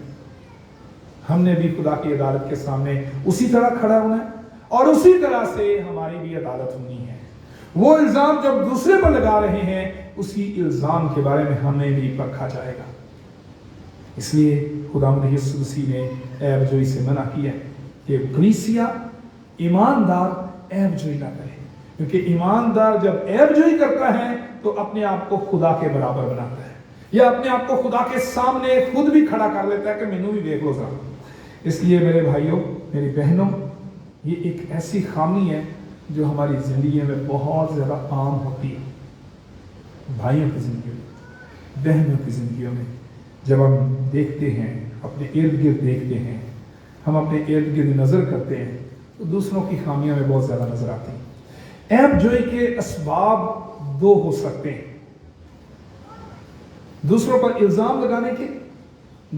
ہم نے بھی خدا کی عدالت کے سامنے اسی طرح کھڑا ہونا ہے اور اسی طرح سے ہماری بھی عدالت ہونی ہے۔ وہ الزام جب دوسرے پر لگا رہے ہیں، اسی الزام کے بارے میں ہمیں بھی پرکھا جائے گا۔ اس لیے خداوند یسوع مسیح نے عیب جوئی سے منع کیا ہے کہ کلیسیا ایماندار عیب جوئی نہ کرے، کیونکہ ایماندار جب عیب جوئی کرتا ہے تو اپنے آپ کو خدا کے برابر بناتا ہے، یا اپنے آپ کو خدا کے سامنے خود بھی کھڑا کر لیتا ہے کہ مینوں بھی دیکھ لو ذرا۔ اس لیے میرے بھائیوں، میری بہنوں، یہ ایک ایسی خامی ہے جو ہماری زندگی میں بہت زیادہ عام ہوتی ہے، بھائیوں کی زندگیوں میں، بہنوں کی زندگیوں میں۔ جب ہم دیکھتے ہیں، اپنے ارد گرد دیکھتے ہیں، ہم اپنے ارد گرد نظر کرتے ہیں تو دوسروں کی خامیاں میں بہت زیادہ نظر آتی ہیں۔ عیب جوئی کے اسباب 2 ہو سکتے ہیں، دوسروں پر الزام لگانے کے،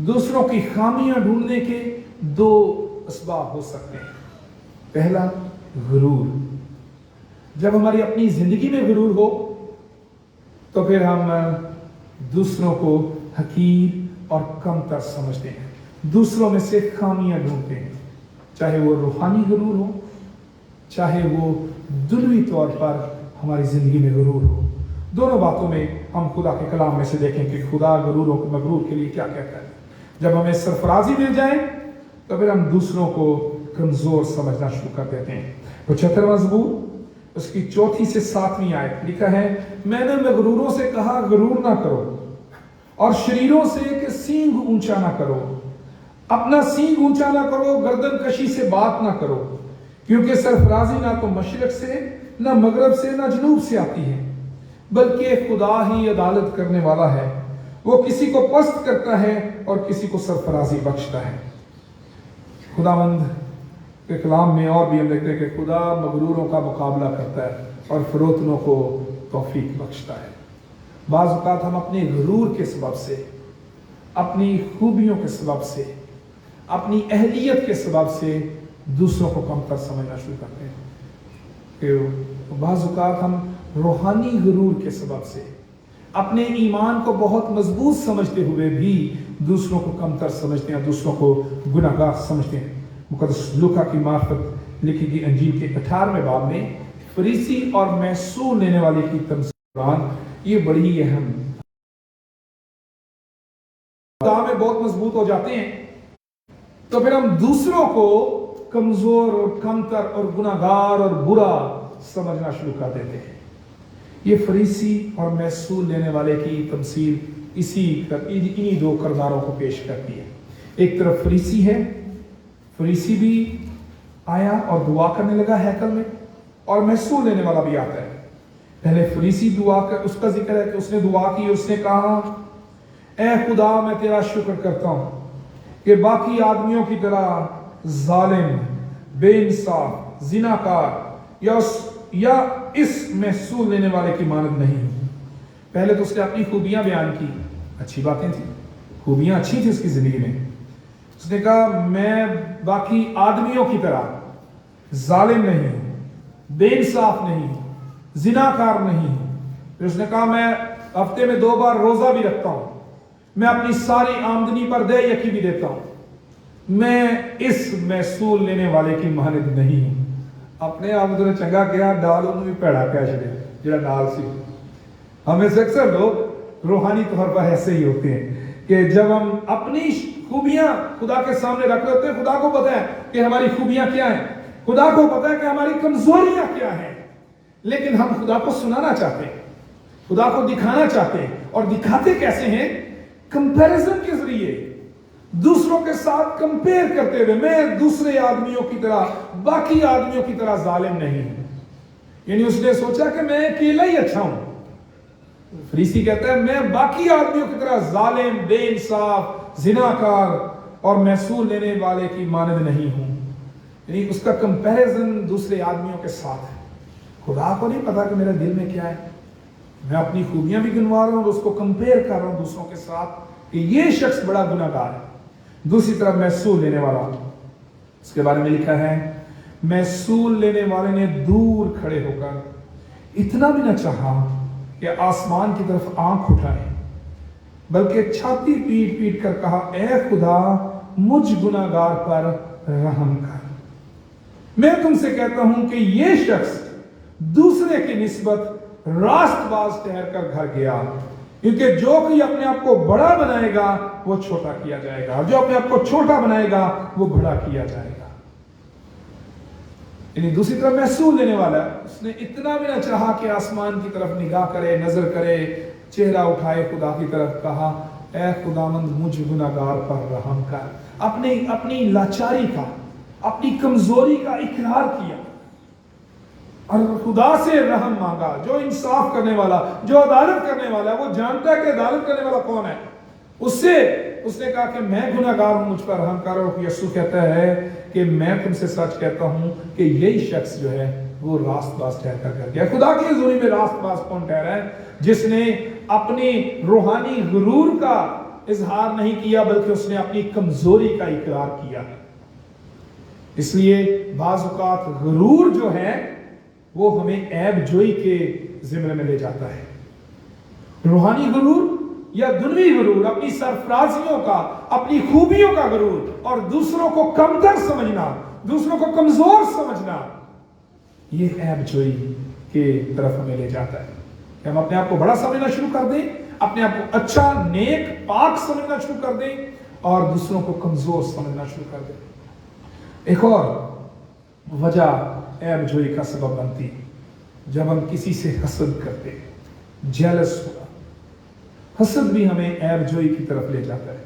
دوسروں کی خامیاں ڈھونڈنے کے 2 اسباب ہو سکتے ہیں۔ پہلا، غرور۔ جب ہماری اپنی زندگی میں غرور ہو تو پھر ہم دوسروں کو حقیر اور کم تر سمجھتے ہیں، دوسروں میں سے خامیاں ڈھونڈتے ہیں، چاہے وہ روحانی غرور ہو، چاہے وہ دنیوی طور پر ہماری زندگی میں غرور ہو۔ دونوں باتوں میں ہم خدا کے کلام میں سے دیکھیں کہ خدا غروروں کو مغرور کے لیے کیا کہتا ہے۔ جب ہمیں سرفرازی مل جائے تو پھر ہم دوسروں کو کمزور سمجھنا شروع کر دیتے ہیں۔ 75واں زبور اس کی 4 سے 7 آیت لکھا ہے، میں نے مغروروں سے کہا غرور نہ کرو، اور شریروں سے کہ سینگ اونچا نہ کرو، اپنا سینگ اونچا نہ کرو، گردن کشی سے بات نہ کرو، کیونکہ سرفرازی نہ تو مشرق سے، نہ مغرب سے، نہ جنوب سے آتی ہے، بلکہ خدا ہی عدالت کرنے والا ہے، وہ کسی کو پست کرتا ہے اور کسی کو سرفرازی بخشتا ہے۔ خداوند کے کلام میں اور بھی ہم دیکھتے ہیں کہ خدا مغروروں کا مقابلہ کرتا ہے اور فروتنوں کو توفیق بخشتا ہے۔ بعض اوقات ہم اپنے غرور کے سبب سے، اپنی خوبیوں کے سبب سے، اپنی اہلیت کے سبب سے دوسروں کو کم تر سمجھنا شروع کرتے ہیں۔ کہ بعض اوقات ہم روحانی غرور کے سبب سے اپنے ایمان کو بہت مضبوط سمجھتے ہوئے بھی دوسروں کو کمتر سمجھتے ہیں، دوسروں کو گناہ گار سمجھتے ہیں۔ مقدس لوکا کی معرفت لکھی گئی انجیل کے 18ویں باب میں فریسی اور محصول لینے والے کی تمثیل قرآن یہ بڑی اہم میں بہت مضبوط ہو جاتے ہیں تو پھر ہم دوسروں کو کمزور اور کمتر اور گناہ گار اور برا سمجھنا شروع کر دیتے ہیں۔ یہ فریسی اور محصول لینے والے کی تمثیل انہی دو کرداروں کو پیش کرتی ہے۔ ایک طرف فریسی ہے، فریسی بھی آیا اور دعا کرنے لگا ہیکل میں، اور محصول لینے والا بھی آتا ہے۔ پہلے فریسی اس کا ذکر ہے کہ اس نے دعا کی، اس نے کہا اے خدا میں تیرا شکر کرتا ہوں کہ باقی آدمیوں کی طرح ظالم، بے انصاف، زناکار یا اس محصول لینے والے کی مانند نہیں ہوں۔ پہلے تو اس نے اپنی خوبیاں بیان کی، اچھی باتیں تھیں، خوبیاں اچھی تھی اس کی زندگی میں۔ اس نے کہا میں باقی آدمیوں کی طرح ظالم نہیں ہوں، بے انصاف نہیں ہوں، زناکار نہیں ہوں۔ پھر اس نے کہا میں ہفتے میں 2 بار روزہ بھی رکھتا ہوں، میں اپنی ساری آمدنی پر دے یکی بھی دیتا ہوں، میں اس محصول لینے والے کی مانند نہیں ہوں۔ اپنے آپ نے چنگا کیا، ڈال انہوں بھی پیڑا کیا چڑیا جڑا ڈال سی۔ ہمیں سے اکثر لوگ روحانی طور پر ایسے ہی ہوتے ہیں کہ جب ہم اپنی خوبیاں خدا کے سامنے رکھ رہے ہوتے ہیں، خدا کو پتہ ہے کہ ہماری خوبیاں کیا ہیں، خدا کو پتہ ہے کہ ہماری کمزوریاں کیا ہیں، لیکن ہم خدا کو سنانا چاہتے ہیں، خدا کو دکھانا چاہتے ہیں، اور دکھاتے کیسے ہیں؟ کمپیریزن کے ذریعے، دوسروں کے ساتھ کمپیئر کرتے ہوئے، میں دوسرے آدمیوں کی طرح، باقی آدمیوں کی طرح ظالم نہیں ہوں۔ یعنی اس نے سوچا کہ میں اکیلا ہی اچھا ہوں۔ فریسی کہتا ہے میں باقی آدمیوں کی طرح ظالم، بے انصاف، زناکار اور محصول لینے والے کی مانند نہیں ہوں۔ یعنی اس کا کمپیریزن دوسرے آدمیوں کے ساتھ ہے۔ خدا کو نہیں پتا کہ میرے دل میں کیا ہے، میں اپنی خوبیاں بھی گنوا رہا ہوں اور اس کو کمپیئر کر رہا ہوں دوسروں کے ساتھ کہ یہ شخص بڑا گناہ گار ہے۔ دوسری طرف محصول لینے والا، اس کے بارے میں لکھا ہے محصول لینے والے نے دور کھڑے ہو کر اتنا بھی نہ چاہا کہ آسمان کی طرف آنکھ اٹھائے، بلکہ چھاتی پیٹ پیٹ کر کہا اے خدا مجھ گناہ گار پر رحم کر۔ میں تم سے کہتا ہوں کہ یہ شخص دوسرے کی نسبت راست باز ٹھہر کر گھر گیا، کیونکہ جو کوئی اپنے آپ کو بڑا بنائے گا وہ چھوٹا کیا جائے گا، اور جو اپنے آپ کو چھوٹا بنائے گا وہ بڑا کیا جائے گا۔ یعنی دوسری طرف محصول لینے والا، اس نے اتنا بھی نہ چاہا کہ آسمان کی طرف نگاہ کرے، نظر کرے، چہرہ اٹھائے خدا کی طرف، کہا اے خداوند مجھ گناہ گار پر رحم کر۔ اپنی لاچاری کا، اپنی کمزوری کا اقرار کیا اور خدا سے رحم مانگا۔ جو انصاف کرنے والا، جو عدالت کرنے والا ہے، وہ جانتا ہے کہ عدالت کرنے والا کون ہے۔ اس نے کہا کہ میں گناہ گار ہوں، مجھ پر رحم کر۔ اور یسوع کہتا ہے کہ میں تم سے سچ کہتا ہوں کہ یہی شخص جو ہے وہ راست باز ٹھہر کر گیا۔ خدا کی حضوری میں راست باز کون ٹھہرا ہے؟ جس نے اپنی روحانی غرور کا اظہار نہیں کیا، بلکہ اس نے اپنی کمزوری کا اقرار کیا۔ اس لیے بعض اوقات غرور جو ہے وہ ہمیں عیب جوئی کے زمرے میں لے جاتا ہے۔ روحانی غرور یا دنوی غرور، اپنی سرفرازیوں کا، اپنی خوبیوں کا غرور، اور دوسروں کو کمتر سمجھنا، دوسروں کو کمزور سمجھنا، یہ عیب جوئی کے طرف ہمیں لے جاتا ہے کہ ہم اپنے آپ کو بڑا سمجھنا شروع کر دیں، اپنے آپ کو اچھا، نیک، پاک سمجھنا شروع کر دیں، اور دوسروں کو کمزور سمجھنا شروع کر دیں۔ ایک اور وجہ عیب جوئی کا سبب بنتی جب ہم کسی سے حسد کرتے ہیں، جیلس ہونا۔ حسد بھی ہمیں عیب جوئی کی طرف لے جاتا ہے۔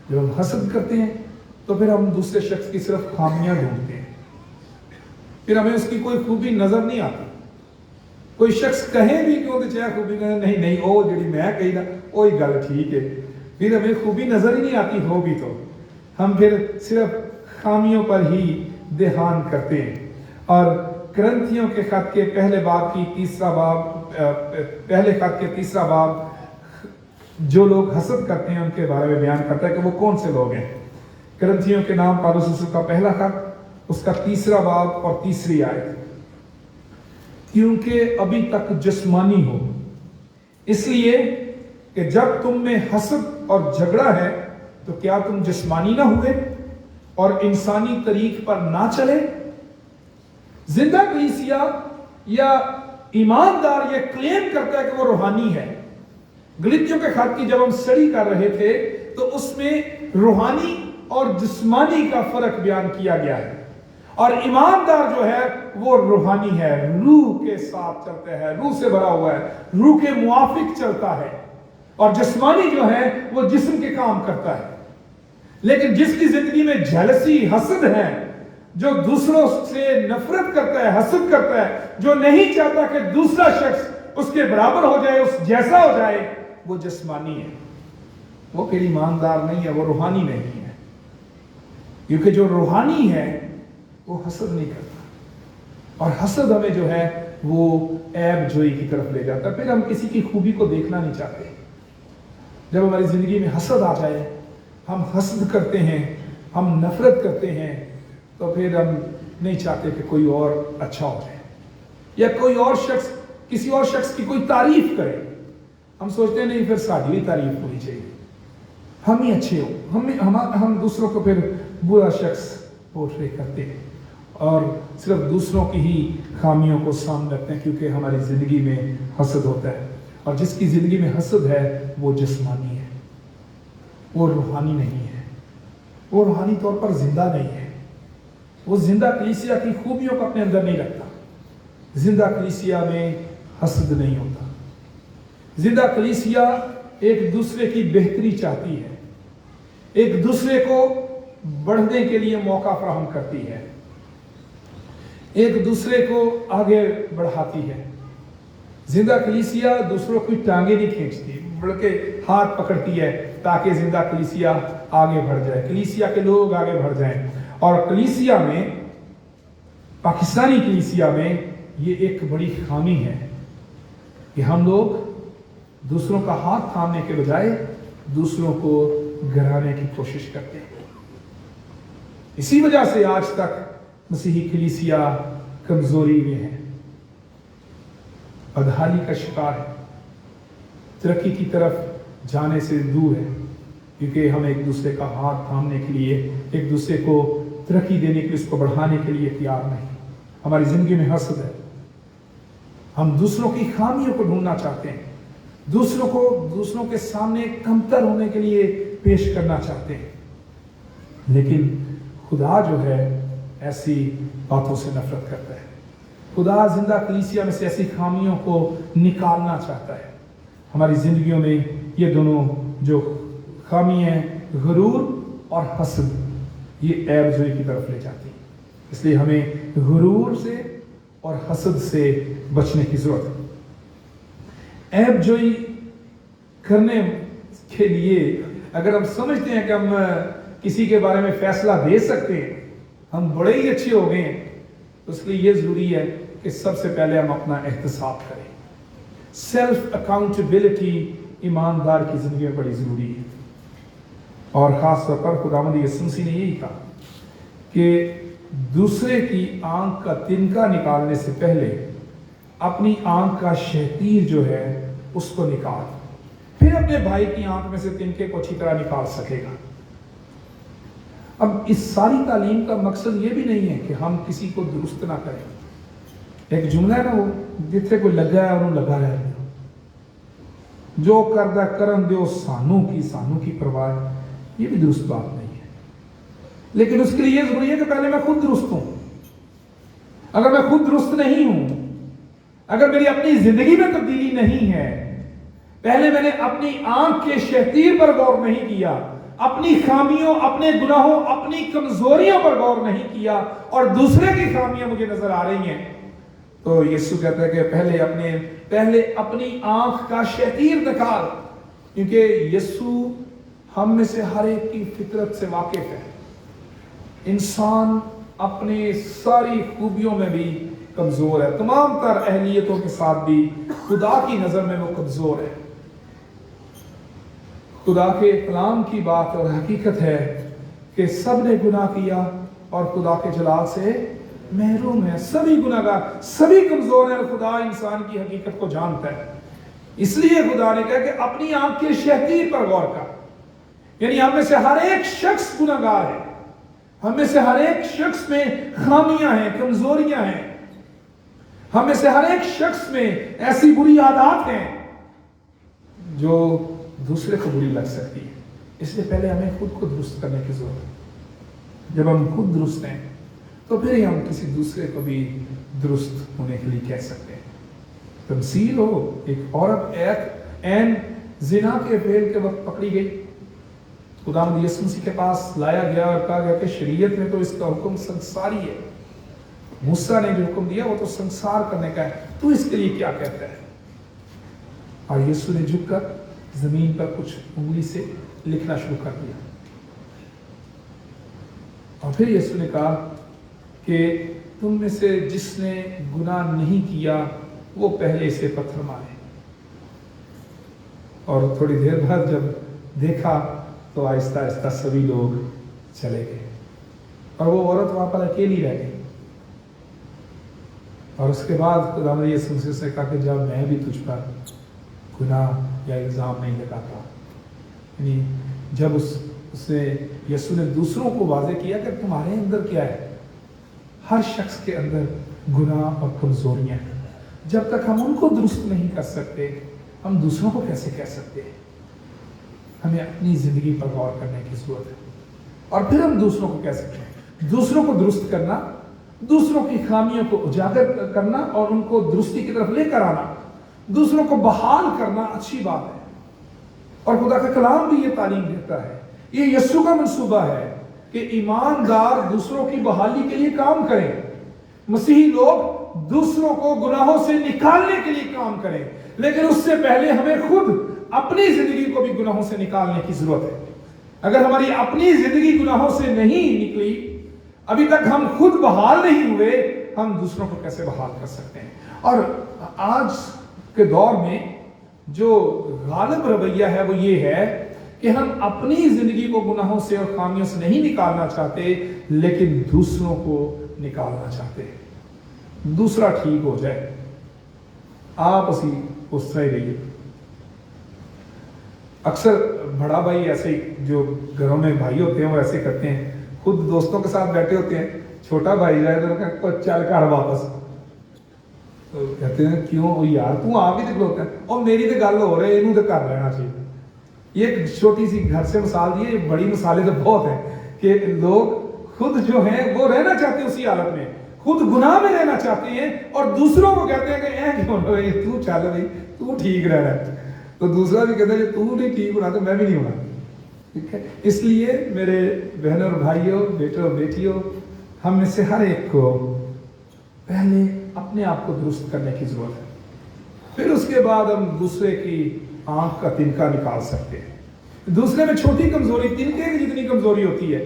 جب ہم حسد کرتے ہیں تو پھر ہم دوسرے شخص کی صرف خامیاں ڈھونڈتے ہیں، پھر ہمیں اس کی کوئی خوبی نظر نہیں آتی۔ کوئی شخص کہے بھی کہ وہ تو چاہے خوبی نہیں وہ جڑی میں کہی نا وہی گل ٹھیک ہے، پھر ہمیں خوبی نظر ہی نہیں آتی ہوگی تو ہم پھر صرف خامیوں پر ہی دھیان کرتے ہیں۔ اور کرنتھیوں کے خط کے پہلے خط کے تیسرا باب جو لوگ حسد کرتے ہیں ان کے بارے میں بیان کرتا ہے کہ وہ کون سے لوگ ہیں۔ کرنتھیوں کے نام پالوس رسول کا پہلا خط، اس کا 3 باب اور 3 آیت۔ क्योंकि अभी तक जिस्मानी हो। इसलिए कि जब तुम में हसद और झगड़ा है तो क्या तुम जिस्मानी ना हुए और इंसानी तरीक पर ना चले? जिंदा कलीसिया या ईमानदार ये क्लेम करता है कि वो रूहानी है। गलीतियों के खत की जब हम स्टडी कर रहे थे तो उसमें रूहानी और जिस्मानी का फर्क बयान किया गया है। और ईमानदार जो है वो रूहानी है, रूह के साथ चलता है, रूह से भरा हुआ है, रूह के मुआफिक चलता है। और जिस्मानी जो है वो जिस्म के काम करता है। लेकिन जिसकी जिंदगी में जेलसी, हसद है, जो दूसरों से नफरत करता है, हसद करता है, जो नहीं चाहता कि दूसरा शख्स उसके बराबर हो जाए, उस जैसा हो जाए, वो जिस्मानी है। वो फिर ईमानदार नहीं है, वो रूहानी नहीं है। क्योंकि जो रूहानी है वो हसद नहीं करता। और हसद हमें जो है वो ऐब जोई की तरफ ले जाता है। फिर हम किसी की खूबी को देखना नहीं चाहते। जब हमारी जिंदगी में हसद आ जाए, हम हसद करते हैं, हम नफरत करते हैं, तो फिर हम नहीं चाहते कि कोई और अच्छा हो जाए या कोई और शख्स किसी और शख्स की कोई तारीफ करे। हम सोचते हैं नहीं, फिर साड़ी भी तारीफ होनी चाहिए, हम ही अच्छे हो। हम दूसरों को फिर बुरा शख्स पोर्ट्रे करते हैं और सिर्फ दूसरों की ही खामियों को सामने रखते हैं, क्योंकि हमारी जिंदगी में हसद होता है। और जिसकी जिंदगी में हसद है वो जिस्मानी है, वो रूहानी नहीं है, वो रूहानी तौर पर जिंदा नहीं है। वो जिंदा कलीसिया की खूबियों को अपने अंदर नहीं रखता। जिंदा कलीसिया में हसद नहीं होता। जिंदा कलीसिया एक दूसरे की बेहतरी चाहती है, एक दूसरे को बढ़ने के लिए मौका फराहम करती है, एक दूसरे को आगे बढ़ाती है। जिंदा कलीसिया दूसरों की टांगे नहीं खींचती, बल्कि हाथ पकड़ती है ताकि जिंदा कलीसिया आगे बढ़ जाए, कलीसिया के लोग आगे बढ़ जाएं। और कलीसिया में, पाकिस्तानी कलीसिया में ये एक बड़ी खामी है कि हम लोग दूसरों का हाथ थामने के बजाय दूसरों को गिराने की कोशिश करते हैं। इसी वजह से आज तक मसीही कलीसिया कमजोरी में है, बदहाली का शिकार है, तरक्की की तरफ जाने से दूर है, क्योंकि हम एक दूसरे का हाथ थामने के लिए, एक दूसरे को तरक्की देने के लिए, उसको बढ़ाने के लिए तैयार नहीं। हमारी जिंदगी में हसद है, हम दूसरों की खामियों को ढूंढना चाहते हैं, दूसरों के सामने कमतर होने के लिए पेश करना चाहते हैं। लेकिन खुदा जो है ऐसी बातों से नफरत करता है। खुदा जिंदा कलीसिया में से ऐसी खामियों को निकालना चाहता है। हमारी जिंदगियों में ये दोनों जो खामी है, गुरूर और हसद, ये ऐब जोई की तरफ ले जाती है। इसलिए हमें गुरूर से और हसद से बचने की जरूरत है। ऐब जोई करने के लिए अगर हम समझते हैं कि हम किसी के बारे में फैसला दे सकते हैं, हम बड़े ही अच्छे हो गए हैं, तो उसके लिए ये जरूरी है कि सबसे पहले हम अपना एहतसाब करें। सेल्फ अकाउंटेबिलिटी ईमानदार की जिंदगी में बड़ी जरूरी है। और खास तौर पर खुदावंद यीशु मसीह ने यही कहा कि दूसरे की आंख का तिनका निकालने से पहले अपनी आंख का शहतीर जो है उसको निकाल, फिर अपने भाई की आंख में से तिनके को अच्छी तरह निकाल सकेगा। अब इस सारी तालीम का मकसद ये भी नहीं है कि हम किसी को दुरुस्त ना करें। एक जुमला है ना, वो जिथे कोई लगा है और लगा है, जो करदा करन दो सानू की परवाह, ये भी दुरुस्त बात नहीं है। लेकिन उसके लिए ये जरूरी है कि पहले मैं खुद दुरुस्त हूं। अगर मैं खुद दुरुस्त नहीं हूं, अगर मेरी अपनी जिंदगी में तब्दीली नहीं है, पहले मैंने अपनी आंख के शहतीर पर गौर नहीं किया, अपनी खामियों, अपने गुनाहों, अपनी कमजोरियों पर गौर नहीं किया और दूसरे की खामियां मुझे नजर आ रही हैं, तो यीशु कहता है कि पहले अपनी आंख का शहतीर निकाल। क्योंकि यीशु हम में से हर एक की फितरत से वाकिफ है। इंसान अपने सारी खूबियों में भी कमजोर है, तमाम तर अहलियतों के साथ भी खुदा की नजर में वो कमजोर है। खुदा के कलाम की बात और हकीकत है कि सब ने गुनाह किया और खुदा के जलाल से महरूम है, सभी गुनाहगार, सभी कमजोर हैं। खुदा इंसान की हकीकत को जानता है, इसलिए खुदा ने कहा कि अपनी आंख के शहतीर पर गौर कर। यानी हम में से हर एक शख्स गुनाहगार है, हम में से हर एक शख्स में खामियां हैं, कमजोरियां हैं, हम में से हर एक शख्स में ऐसी बुरी आदत हैं जो दूसरे को बुरी लग सकती है। इसलिए पहले हमें खुद को दुरुस्त करने की जरूरत है। जब हम खुद दुरुस्त हैं तो फिर ही हम किसी दूसरे को भी दुरुस्त होने के लिए कह सकते हैं। तमसील हो, एक औरत एक ऐन जिना के फेल के वक्त पकड़ी गई, खुदावंद यीशु मसीह के पास लाया गया और कहा गया कि शरीयत में तो इसका हुक्म संसारी है, मूसा ने जो हुक्म दिया वो तो संसार करने का है, तू इसके लिए क्या कहता है? और यीशु ने झुककर जमीन पर कुछ उंगली से लिखना शुरू कर दिया और फिर यीशु ने कहा कि तुम में से जिसने गुनाह नहीं किया वो पहले से पत्थर मारे। और थोड़ी देर बाद जब देखा तो आहिस्ता आहिस्ता सभी लोग चले गए और वो औरत वहां पर अकेली रह गई। और उसके बाद खुदावंद यीशु मसीह ने कहा कि जब मैं भी तुझ पर गुनाह या इल्ज़ाम नहीं लगाता, यानी जब उसने यीशु ने दूसरों को वाज़े किया कि तुम्हारे अंदर क्या है, हर शख्स के अंदर गुनाह और कमजोरियां हैं। जब तक हम उनको दुरुस्त नहीं कर सकते हम दूसरों को कैसे कह सकते हैं? हमें अपनी जिंदगी पर गौर करने की जरूरत है और फिर हम दूसरों को कह सकते हैं। दूसरों को दुरुस्त करना, दूसरों की खामियों को उजागर करना और उनको दुरुस्ती की तरफ लेकर आना, दूसरों को बहाल करना अच्छी बात है। और खुदा का कलाम भी ये तालीम देता है, ये यीशु का मंसूबा है कि ईमानदार दूसरों की बहाली के लिए काम करें। मसीही लोग दूसरों को गुनाहों से निकालने के लिए काम करें, लेकिन उससे पहले हमें खुद अपनी जिंदगी को भी गुनाहों से निकालने की जरूरत है। अगर हमारी अपनी जिंदगी गुनाहों से नहीं निकली, अभी तक हम खुद बहाल नहीं हुए, हम दूसरों को कैसे बहाल कर सकते हैं? और आज के दौर में जो गालिब रवैया है वो ये है कि हम अपनी जिंदगी को गुनाहों से और खामियों से नहीं निकालना चाहते, लेकिन दूसरों को निकालना चाहते हैं। दूसरा ठीक हो जाए, आप उसी उस तरह रहिए। अक्सर बड़ा भाई ऐसे जो घरों में भाई होते हैं वो ऐसे करते हैं, खुद दोस्तों के साथ बैठे होते हैं, छोटा भाई जाए तो चल कर वापस, तो कहते हैं क्यों यार तू आप भी तो खलोता है, और मेरी तो गल हो रही है, इनू तो कर लेना चाहिए। ये एक छोटी सी घर से मिसाल दी है, बड़ी मिसालें तो बहुत हैं कि लोग खुद जो हैं वो रहना चाहते हैं उसी हालत में, खुद गुनाह में रहना चाहते हैं और दूसरों को कहते हैं कि ऐ क्यों हो रही, तू चल भाई तू ठीक रह रहा है, तो दूसरा भी कहता है तू नहीं ठीक होना तो मैं भी नहीं होना। ठीक है, इसलिए मेरे बहनों और भाइयों, बेटों और बेटियों, हम में से हर एक को पहले अपने आप को दुरुस्त करने की जरूरत है, फिर उसके बाद हम दूसरे की आंख का तिनका निकाल सकते हैं। दूसरे में छोटी कमजोरी तिनके की जितनी कमजोरी होती है,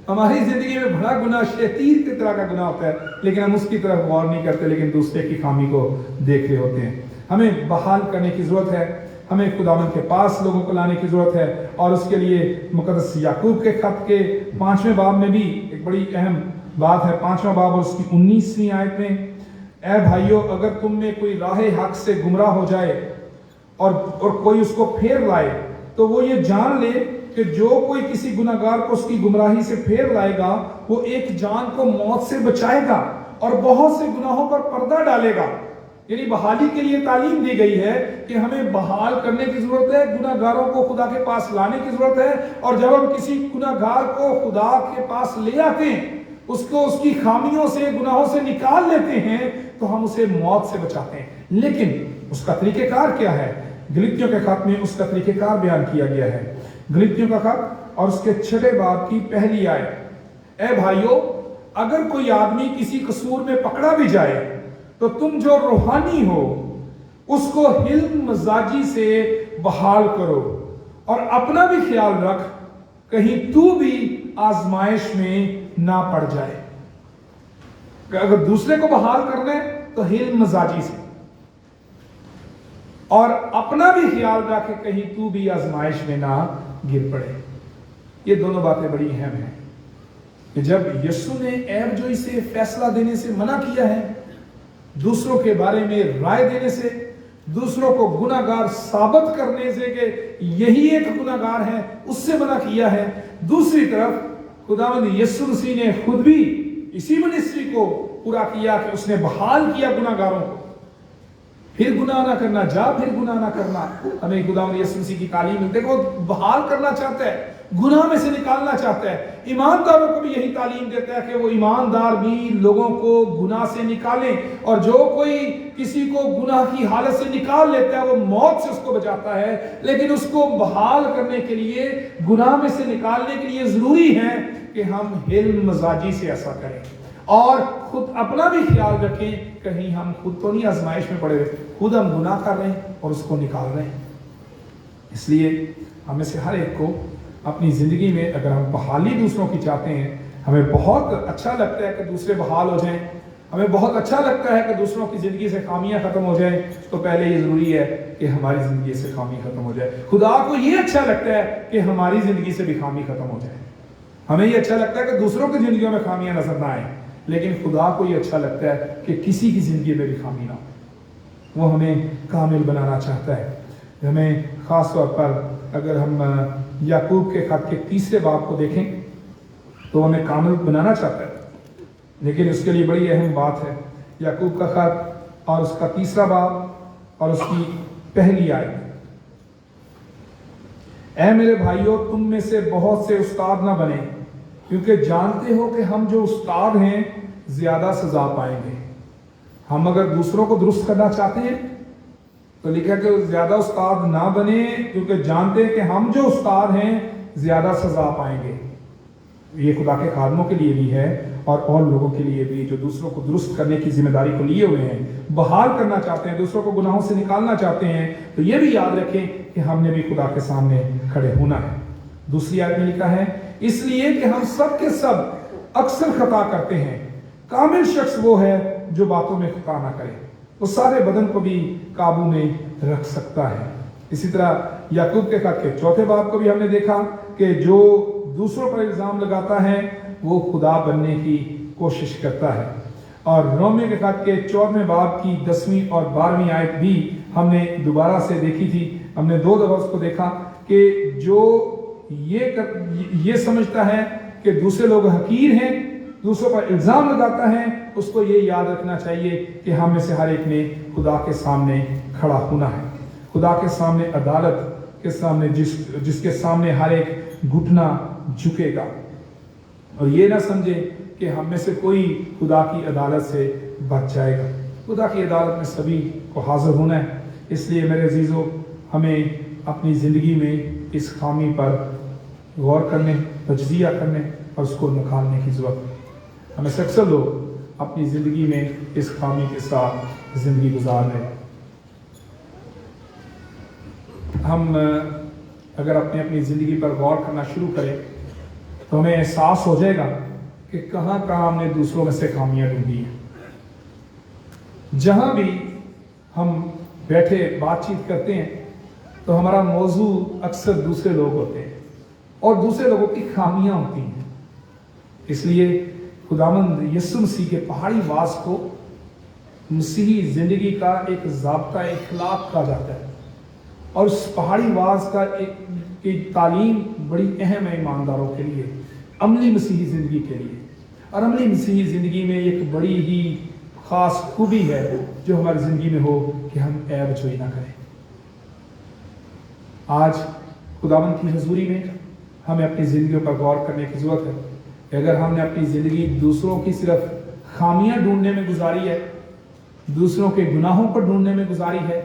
हमारी जिंदगी में बड़ा गुनाह शैतान की तरह का गुनाह होता है, लेकिन हम उसकी तरफ गौर नहीं करते, लेकिन दूसरे की खामी को देख रहे होते हैं। हमें बहाल करने की जरूरत है, हमें खुदावंद के पास लोगों को लाने की जरूरत है, और उसके लिए मुकद्दस याकूब के खत के 5वें बाब में भी एक बड़ी अहम बात है। 5वां बाब और उसकी 19वीं आयत में, ऐ भाइयों अगर तुम में कोई राह हक से गुमराह हो जाए और कोई उसको फेर लाए, तो वो ये जान ले कि जो कोई किसी गुनाहगार को उसकी गुमराही से फेर लाएगा वो एक जान को मौत से बचाएगा और बहुत से गुनाहों पर पर्दा डालेगा। यानी बहाली के लिए तालीम दी गई है कि हमें बहाल करने की जरूरत है, गुनाहगारों को खुदा के पास लाने की जरूरत है, और जब हम किसी गुनाहगार को खुदा के पास ले आते हैं, उसको उसकी खामियों से गुनाहों से निकाल लेते हैं, तो हम उसे मौत से बचाते हैं। लेकिन उसका तरीकेकार क्या है? गलीतियों के खत में उसका तरीकेकार बयान किया गया है। गलीतियों का खत और उसके 6वें बाब की पहली आयत, ऐ भाइयों अगर कोई आदमी किसी कसूर में पकड़ा भी जाए तो तुम जो रूहानी हो उसको हिल्म मजाजी से बहाल करो, और अपना भी ख्याल रख कहीं तू भी आजमाइश में ना पड़ जाए। अगर दूसरे को बहाल करना है तो हिल्म मजाजी से, और अपना भी ख्याल रख कहीं तू भी आजमाइश में ना गिर पड़े। ये दोनों बातें बड़ी अहम हैं। कि जब यीशु ने ऐब जोई से फैसला देने से मना किया है, दूसरों के बारे में राय देने से, दूसरों को गुनाहगार साबित करने से कि यही एक गुनाहगार है, उससे मना किया है। दूसरी तरफ खुदावंद यीशु मसीह ने खुद भी इसी मिनिस्ट्री को पूरा किया कि उसने बहाल किया गुनाहगारों को। फिर गुनाह ना करना, जा फिर गुनाह ना करना, हमें खुदावंद यीशु मसीह की तालीम मिलती है। वो बहाल करना चाहता है, गुनाह में से निकालना चाहता है। ईमानदारों को भी यही तालीम देता है कि वो ईमानदार भी लोगों को गुनाह से निकालें, और जो कोई किसी को गुनाह की हालत से निकाल लेता है वो मौत से उसको बचाता है। लेकिन उसको बहाल करने के लिए, गुनाह में से निकालने के लिए जरूरी है कि हम हिल्म मजाजी से ऐसा करें और खुद अपना भी ख्याल रखें, कहीं हम खुद तो नहीं आजमाइश में पड़े हुए, खुद हम गुनाह कर रहे हैं और उसको निकाल रहे हैं। इसलिए हमें से हर एक को अपनी ज़िंदगी में अगर हम बहाली दूसरों की चाहते हैं, हमें बहुत अच्छा लगता है कि दूसरे बहाल हो जाएं, हमें बहुत अच्छा लगता है कि दूसरों की ज़िंदगी से खामियां ख़त्म हो जाएं, तो पहले ये ज़रूरी है कि हमारी ज़िंदगी से खामी ख़त्म हो जाए। खुदा को ये अच्छा लगता है कि हमारी ज़िंदगी से भी खामी ख़त्म हो जाए। हमें ये अच्छा लगता है कि दूसरों की ज़िंदगियों में खामियां नजर ना आए, लेकिन खुदा को ये अच्छा लगता है कि किसी की ज़िंदगी में भी खामी ना हो। वो हमें कामिल बनाना चाहता है। हमें ख़ास तौर पर अगर हम याकूब के खत के 3 बाब को देखें तो हमें कामिल बनाना चाहता है, लेकिन उसके लिए बड़ी अहम बात है। याकूब का खत और उसका 3 बाब और उसकी पहली आयत, ऐ मेरे भाइयों, तुम में से बहुत से उस्ताद ना बने, क्योंकि जानते हो कि हम जो उस्ताद हैं ज्यादा सजा पाएंगे। हम अगर दूसरों को दुरुस्त करना चाहते हैं तो लिखा कि ज्यादा उस्ताद ना बने, क्योंकि जानते हैं कि हम जो उस्ताद हैं ज्यादा सजा पाएंगे। ये खुदा के खादमों के लिए भी है और लोगों के लिए भी जो दूसरों को दुरुस्त करने की जिम्मेदारी को लिए हुए हैं, बहाल करना चाहते हैं, दूसरों को गुनाहों से निकालना चाहते हैं। तो ये भी याद रखें कि हमने भी खुदा के सामने खड़े होना है। दूसरी आयत में लिखा है, इसलिए कि हम सब के सब अक्सर खता करते हैं, कामिल शख्स वो है जो बातों में खता ना करे, वो सारे बदन को भी काबू में रख सकता है। इसी तरह याकूब के खत के 4 बाब को भी हमने देखा कि जो दूसरों पर इल्जाम लगाता है वो खुदा बनने की कोशिश करता है। और रोमियो के खत के 14 बाब की 10वीं और 12वीं आयत भी हमने दोबारा से देखी थी। हमने 2 दफा उसको देखा कि जो ये समझता है कि दूसरे लोग हकीर हैं, दूसरों पर इल्जाम लगाता है, उसको ये याद रखना चाहिए कि हम में से हर एक ने खुदा के सामने खड़ा होना है। खुदा के सामने, अदालत के सामने, जिसके सामने हर एक घुटना झुकेगा। और ये ना समझे कि हम में से कोई खुदा की अदालत से बच जाएगा। खुदा की अदालत में सभी को हाजिर होना है। इसलिए मेरे अजीजों, हमें अपनी ज़िंदगी में इस खामी पर गौर करने, तजज़िया करने और उसको निकालने की ज़रूरत है। हमें अक्सर लोग अपनी ज़िंदगी में इस खामी के साथ ज़िंदगी गुजार रहे हैं। हम अगर अपनी ज़िंदगी पर गौर करना शुरू करें तो हमें एहसास हो जाएगा कि कहाँ कहाँ हमने दूसरों में से खामियां ढूंढी हैं। जहाँ भी हम बैठे बातचीत करते हैं तो हमारा मौजू अक्सर दूसरे लोग होते हैं और दूसरे लोगों की खामियां होती हैं। इसलिए खुदावंद यीशु मसीह के पहाड़ी वास को मसीही जिंदगी का एक ज़ाब्ता इखलाक कहा जाता है, और उस पहाड़ी वास का एक तालीम बड़ी अहम है ईमानदारों के लिए, अमली मसीही ज़िंदगी के लिए। और अमली मसीही ज़िंदगी में एक बड़ी ही ख़ास खूबी है जो हमारी ज़िंदगी में हो कि हम ऐब जोई ना करें। आज खुदावंद की हजूरी में हमें अपनी ज़िंदगी पर गौर करने की ज़रूरत है। अगर हमने अपनी ज़िंदगी दूसरों की सिर्फ खामियां ढूंढने में गुजारी है, दूसरों के गुनाहों पर ढूंढने में गुजारी है,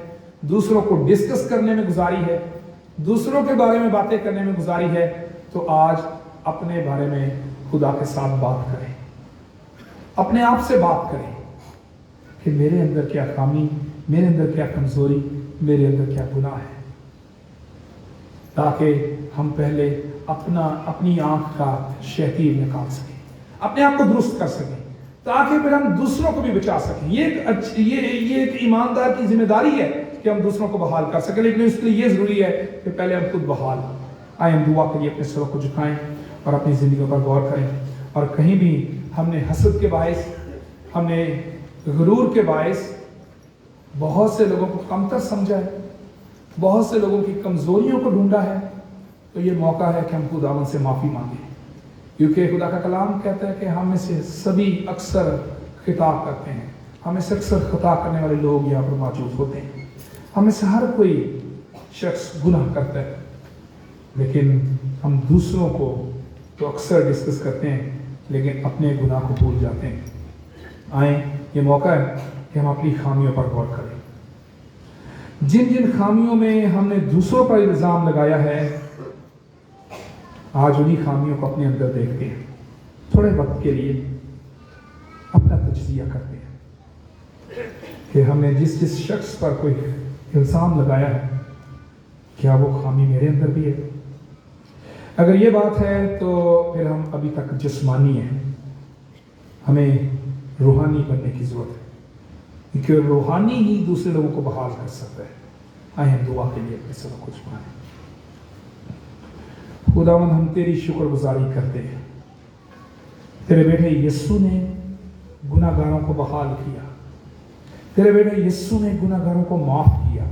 दूसरों को डिस्कस करने में गुजारी है, दूसरों के बारे में बातें करने में गुजारी है, तो आज अपने बारे में खुदा के साथ बात करें, अपने आप से बात करें कि मेरे अंदर क्या खामी, मेरे अंदर क्या कमजोरी, मेरे अंदर क्या गुनाह है, ताकि हम पहले अपनी आंख का शहतीर निकाल सकें, अपने आप को दुरुस्त कर सकें, ताकि फिर हम दूसरों को भी बचा सकें। ये एक ईमानदार की जिम्मेदारी है कि हम दूसरों को बहाल कर सकें, लेकिन इसके लिए ये जरूरी है कि पहले हम खुद बहाल आए। हम दुआ के लिए अपने सरों को झुकाएं और अपनी जिंदगी पर गौर करें। اور کہیں بھی ہم نے حسد کے باعث، ہم نے غرور کے باعث بہت سے لوگوں کو کمتر سمجھا ہے، بہت سے لوگوں کی کمزوریوں کو ڈھونڈا ہے، تو یہ موقع ہے کہ ہم خداوند سے معافی مانگیں، کیونکہ خدا کا کلام کہتا ہے کہ ہم میں سے سبھی اکثر خطا کرتے ہیں، ہم میں سے اکثر خطا کرنے والے لوگ یہاں پر موجود ہوتے ہیں، ہم میں سے ہر کوئی شخص گناہ کرتا ہے، لیکن ہم دوسروں کو تو اکثر ڈسکس کرتے ہیں لیکن اپنے گناہ کو بھول جاتے ہیں۔ آئیں، یہ موقع ہے کہ ہم اپنی خامیوں پر غور کریں۔ جن جن خامیوں میں ہم نے دوسروں پر الزام لگایا ہے، آج انہی خامیوں کو اپنے اندر دیکھتے ہیں، تھوڑے وقت کے لیے اپنا تجزیہ کرتے ہیں کہ ہم نے جس جس شخص پر کوئی الزام لگایا ہے، کیا وہ خامی میرے اندر بھی ہے؟ اگر یہ بات ہے تو پھر ہم ابھی تک جسمانی ہیں، ہمیں روحانی بننے کی ضرورت ہے، کیونکہ روحانی ہی دوسرے لوگوں کو بحال کر سکتا ہے۔ آئیں ہم دعا کے لیے اپنے سب کو جھکائیں۔ خداوند، ہم تیری شکر گزاری کرتے ہیں، تیرے بیٹے یسوع نے گناہ گاروں کو بحال کیا، تیرے بیٹے یسوع نے گناہ گاروں کو معاف کیا،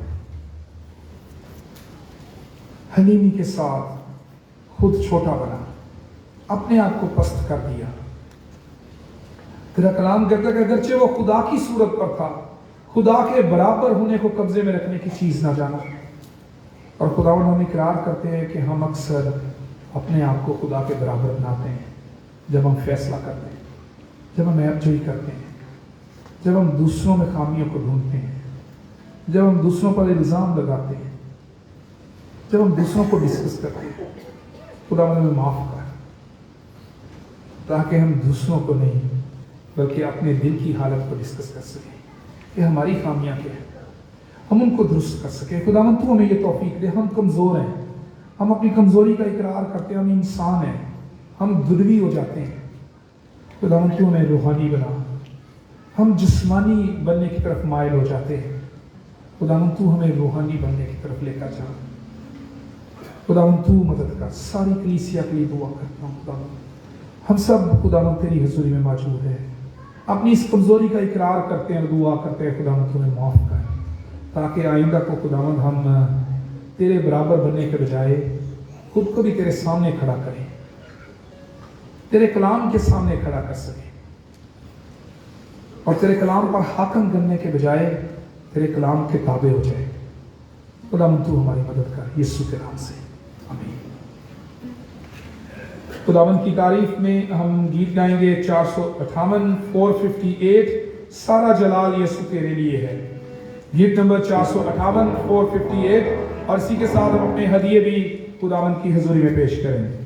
حلیمی کے ساتھ خود چھوٹا بنا، اپنے آپ کو پست کر دیا۔ تیرا کلام کہتا ہے کہ اگرچہ وہ خدا کی صورت پر تھا، خدا کے برابر ہونے کو قبضے میں رکھنے کی چیز نہ جانا۔ اور خداوند، ہم اقرار کرتے ہیں کہ ہم اکثر اپنے آپ کو خدا کے برابر بناتے ہیں جب ہم فیصلہ کرتے ہیں، جب ہم عیب جوئی کرتے ہیں، جب ہم دوسروں میں خامیوں کو ڈھونڈتے ہیں، جب ہم دوسروں پر الزام لگاتے ہیں، جب ہم دوسروں کو ڈسکس کرتے ہیں۔ خداوند ہمیں معاف کر، تاکہ ہم دوسروں کو نہیں بلکہ اپنے دل کی حالت کو ڈسکس کر سکیں کہ ہماری خامیاں کیا ہیں، ہم ان کو درست کر سکیں۔ خداوند تو ہمیں یہ توفیق دے۔ ہم کمزور ہیں، ہم اپنی کمزوری کا اقرار کرتے ہیں، ہم انسان ہیں، ہم دنوی ہو جاتے ہیں۔ خداوند تو ہمیں روحانی بنا، ہم جسمانی بننے کی طرف مائل ہو جاتے ہیں۔ خداوند تو ہمیں روحانی بننے کی طرف لے کر جا۔ خداوند تو مدد کر۔ ساری کلیسیا کے لیے دعا کرتا ہوں خداوند، ہم سب خداوند تیری حضوری میں موجود ہیں، اپنی اس کمزوری کا اقرار کرتے ہیں اور دعا کرتے ہیں خداوند تمہیں معاف کر، تاکہ آئندہ کو خداوند ہم تیرے برابر بننے کے بجائے خود کو بھی تیرے سامنے کھڑا کریں، تیرے کلام کے سامنے کھڑا کر سکیں، اور تیرے کلام پر حاکم کرنے کے بجائے تیرے کلام کے تابع ہو جائے۔ خداوند تو ہماری مدد کر، یسوع کے نام سے آمین۔ خداوند کی تعریف میں ہم گیت گائیں گے 458 458، سارا جلال یسوع تیرے لیے ہے۔ گیت نمبر 458 458، اور اسی کے ساتھ ہم اپنے ہدیے بھی خداوند کی حضوری میں پیش کریں گے۔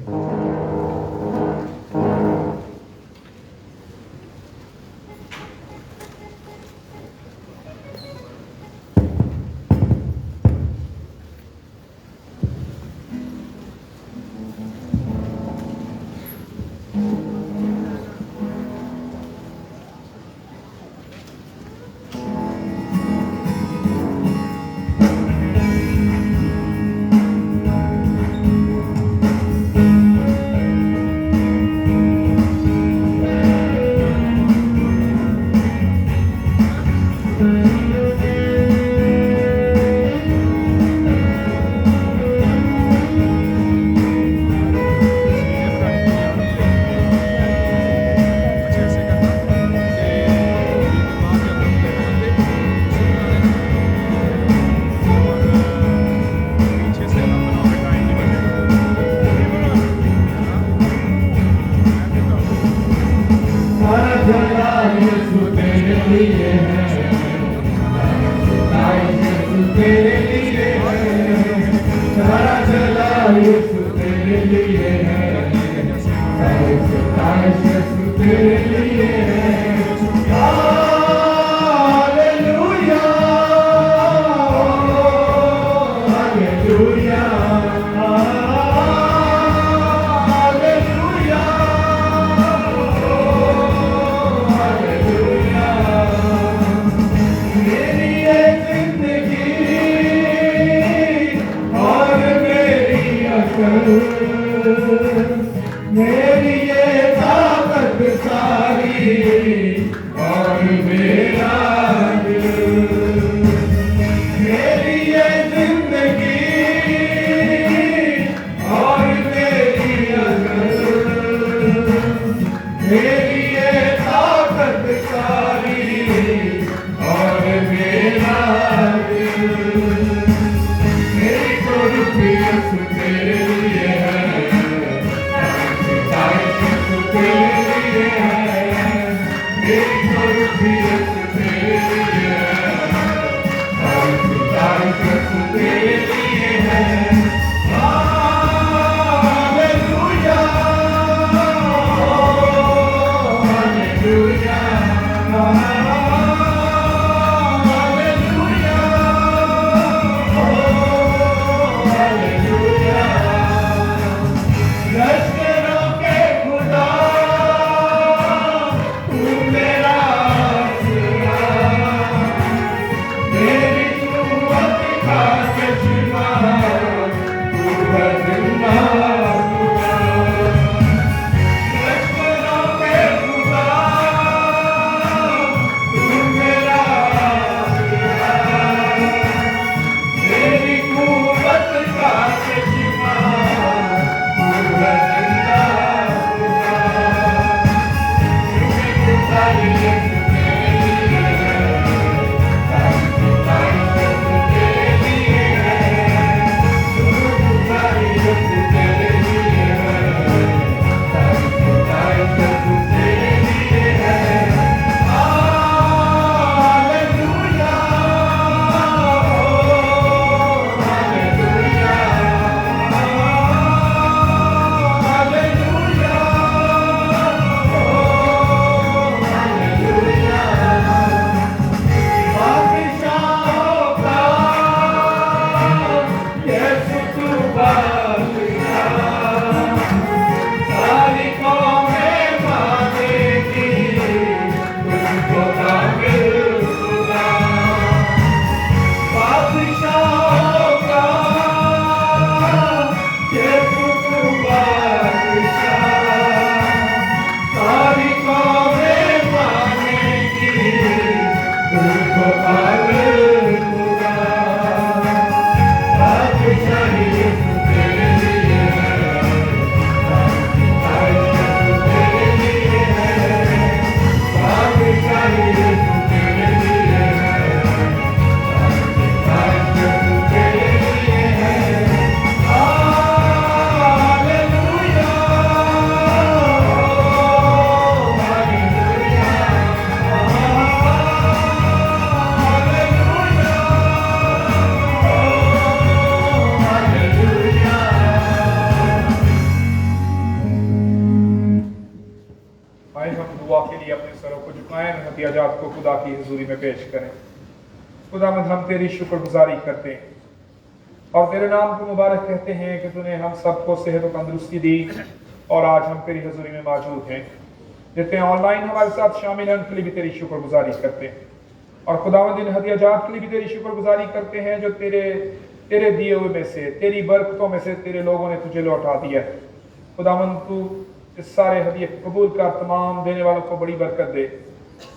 میری یہ हदियाजात को खुदा की हुजूरी में पेश करें। खुदावंद हम तेरी शुक्रगुजारी करते हैं और तेरे नाम को मुबारक कहते हैं कि तूने हम सबको सेहत और तंदुरुस्ती दी और आज हम तेरी हुजूरी में मौजूद हैं। जितने ऑनलाइन हमारे साथ शामिल हैं उनके लिए भी तेरी शुक्रगुजारी करते हैं और खुदावंद इन हदियाजात के लिए भी तेरी शुक्रगुजारी करते हैं जो तेरे दिए हुए में से, तेरी बरकतों में से तेरे लोगों ने तुझे लौटा दिया है। खुदावंद तू इस सारे हदिये कबूल कर, तमाम देने वालों को बड़ी बरकत दे,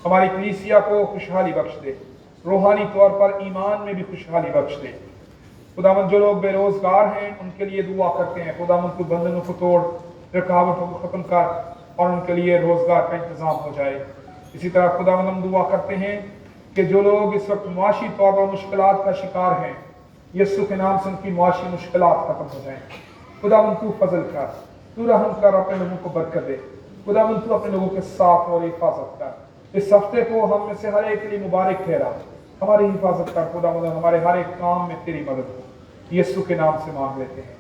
हमारी कलीसिया को खुशहाली बख्श दे, रूहानी तौर पर ईमान में भी खुशहाली बख्श दे। खुदावंद जो लोग बेरोजगार हैं उनके लिए दुआ करते हैं, खुदावंद तू बंधनों को तोड़, रुकावटों को खत्म कर और उनके लिए रोजगार का इंतजाम हो जाए। इसी तरह खुदावंद हम दुआ करते हैं कि जो लोग इस वक्त मुआशी तौर पर मुश्किलात का शिकार हैं, यीशु के नाम से उनकी मुआशी मुश्किलात खत्म हो जाएं। खुदावंद तू फजल कर, तू रहम कर, अपने लोगों को बरकत दे। खुदावंद तू अपने लोगों के साथ और हिफाजत कर। इस हफ्ते को हम में से हर एक के लिए मुबारक ठहरा, हमारी हिफाजत कर खुदावंद, हमारे हर एक काम में तेरी मदद हो। यीशु के नाम से मांग लेते हैं,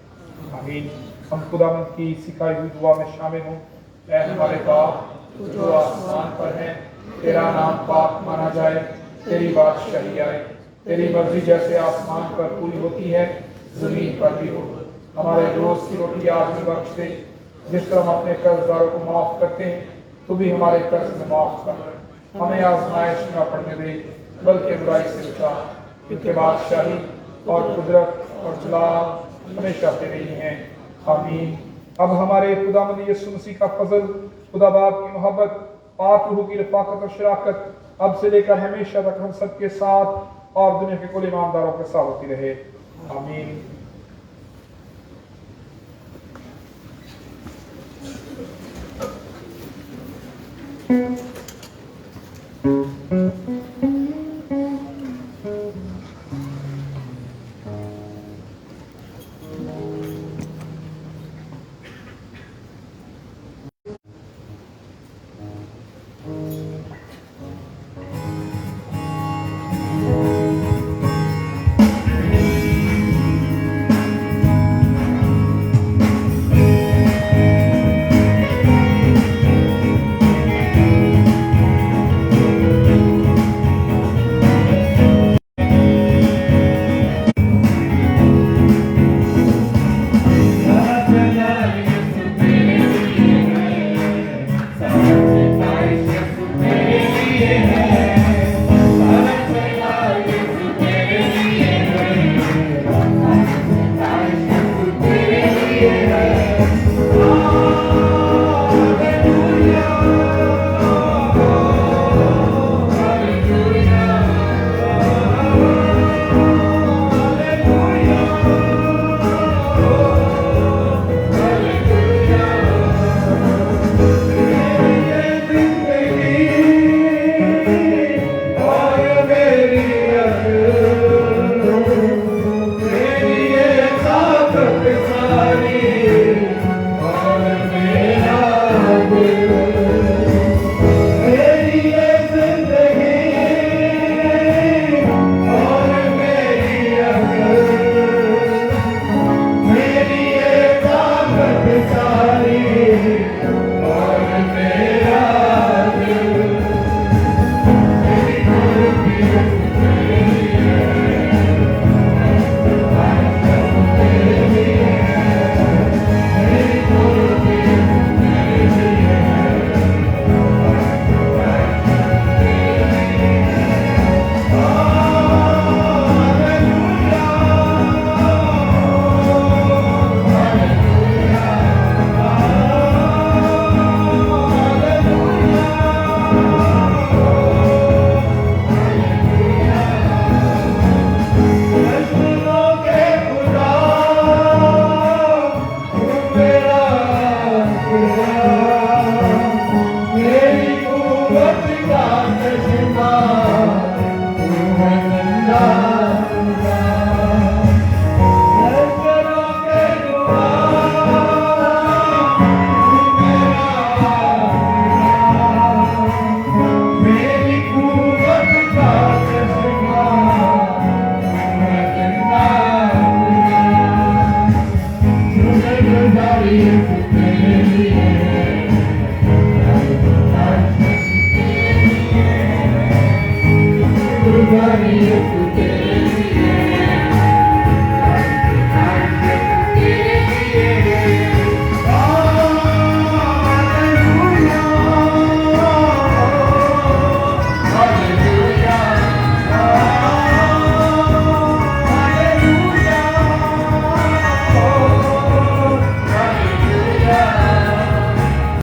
आमीन। हम खुदावंद की सिखाई हुई दुआ में शामिल हों। ऐ हमारे बाप जो आसमान पर है, तेरा नाम पाक माना जाए, तेरी बादशाही आए, तेरी मर्जी जैसे आसमान पर पूरी होती है जमीन पर भी हो। हमारे रोज की रोटी आज भी बख्श दे, जिस तरह हम अपने कर्जदारों को माफ करते हैं तो भी हमारे कर्ज में माफ कर। हमें आजमाइश में पड़ने दे, बल्कि बुराई से बचा, क्योंकि बादशाही और कुदरत और जलाल हमेशा तेरे ही हैं, आमीन। अब हमारे खुदावंद यीशु मसीह का फजल, खुदा बाप की मोहब्बत, पाक रूह की रफाकत और शराकत अब से लेकर हमेशा तक हम सबके साथ और दुनिया के कुल ईमानदारों के साथ होती रहे, आमीन। गुजारियत तेरी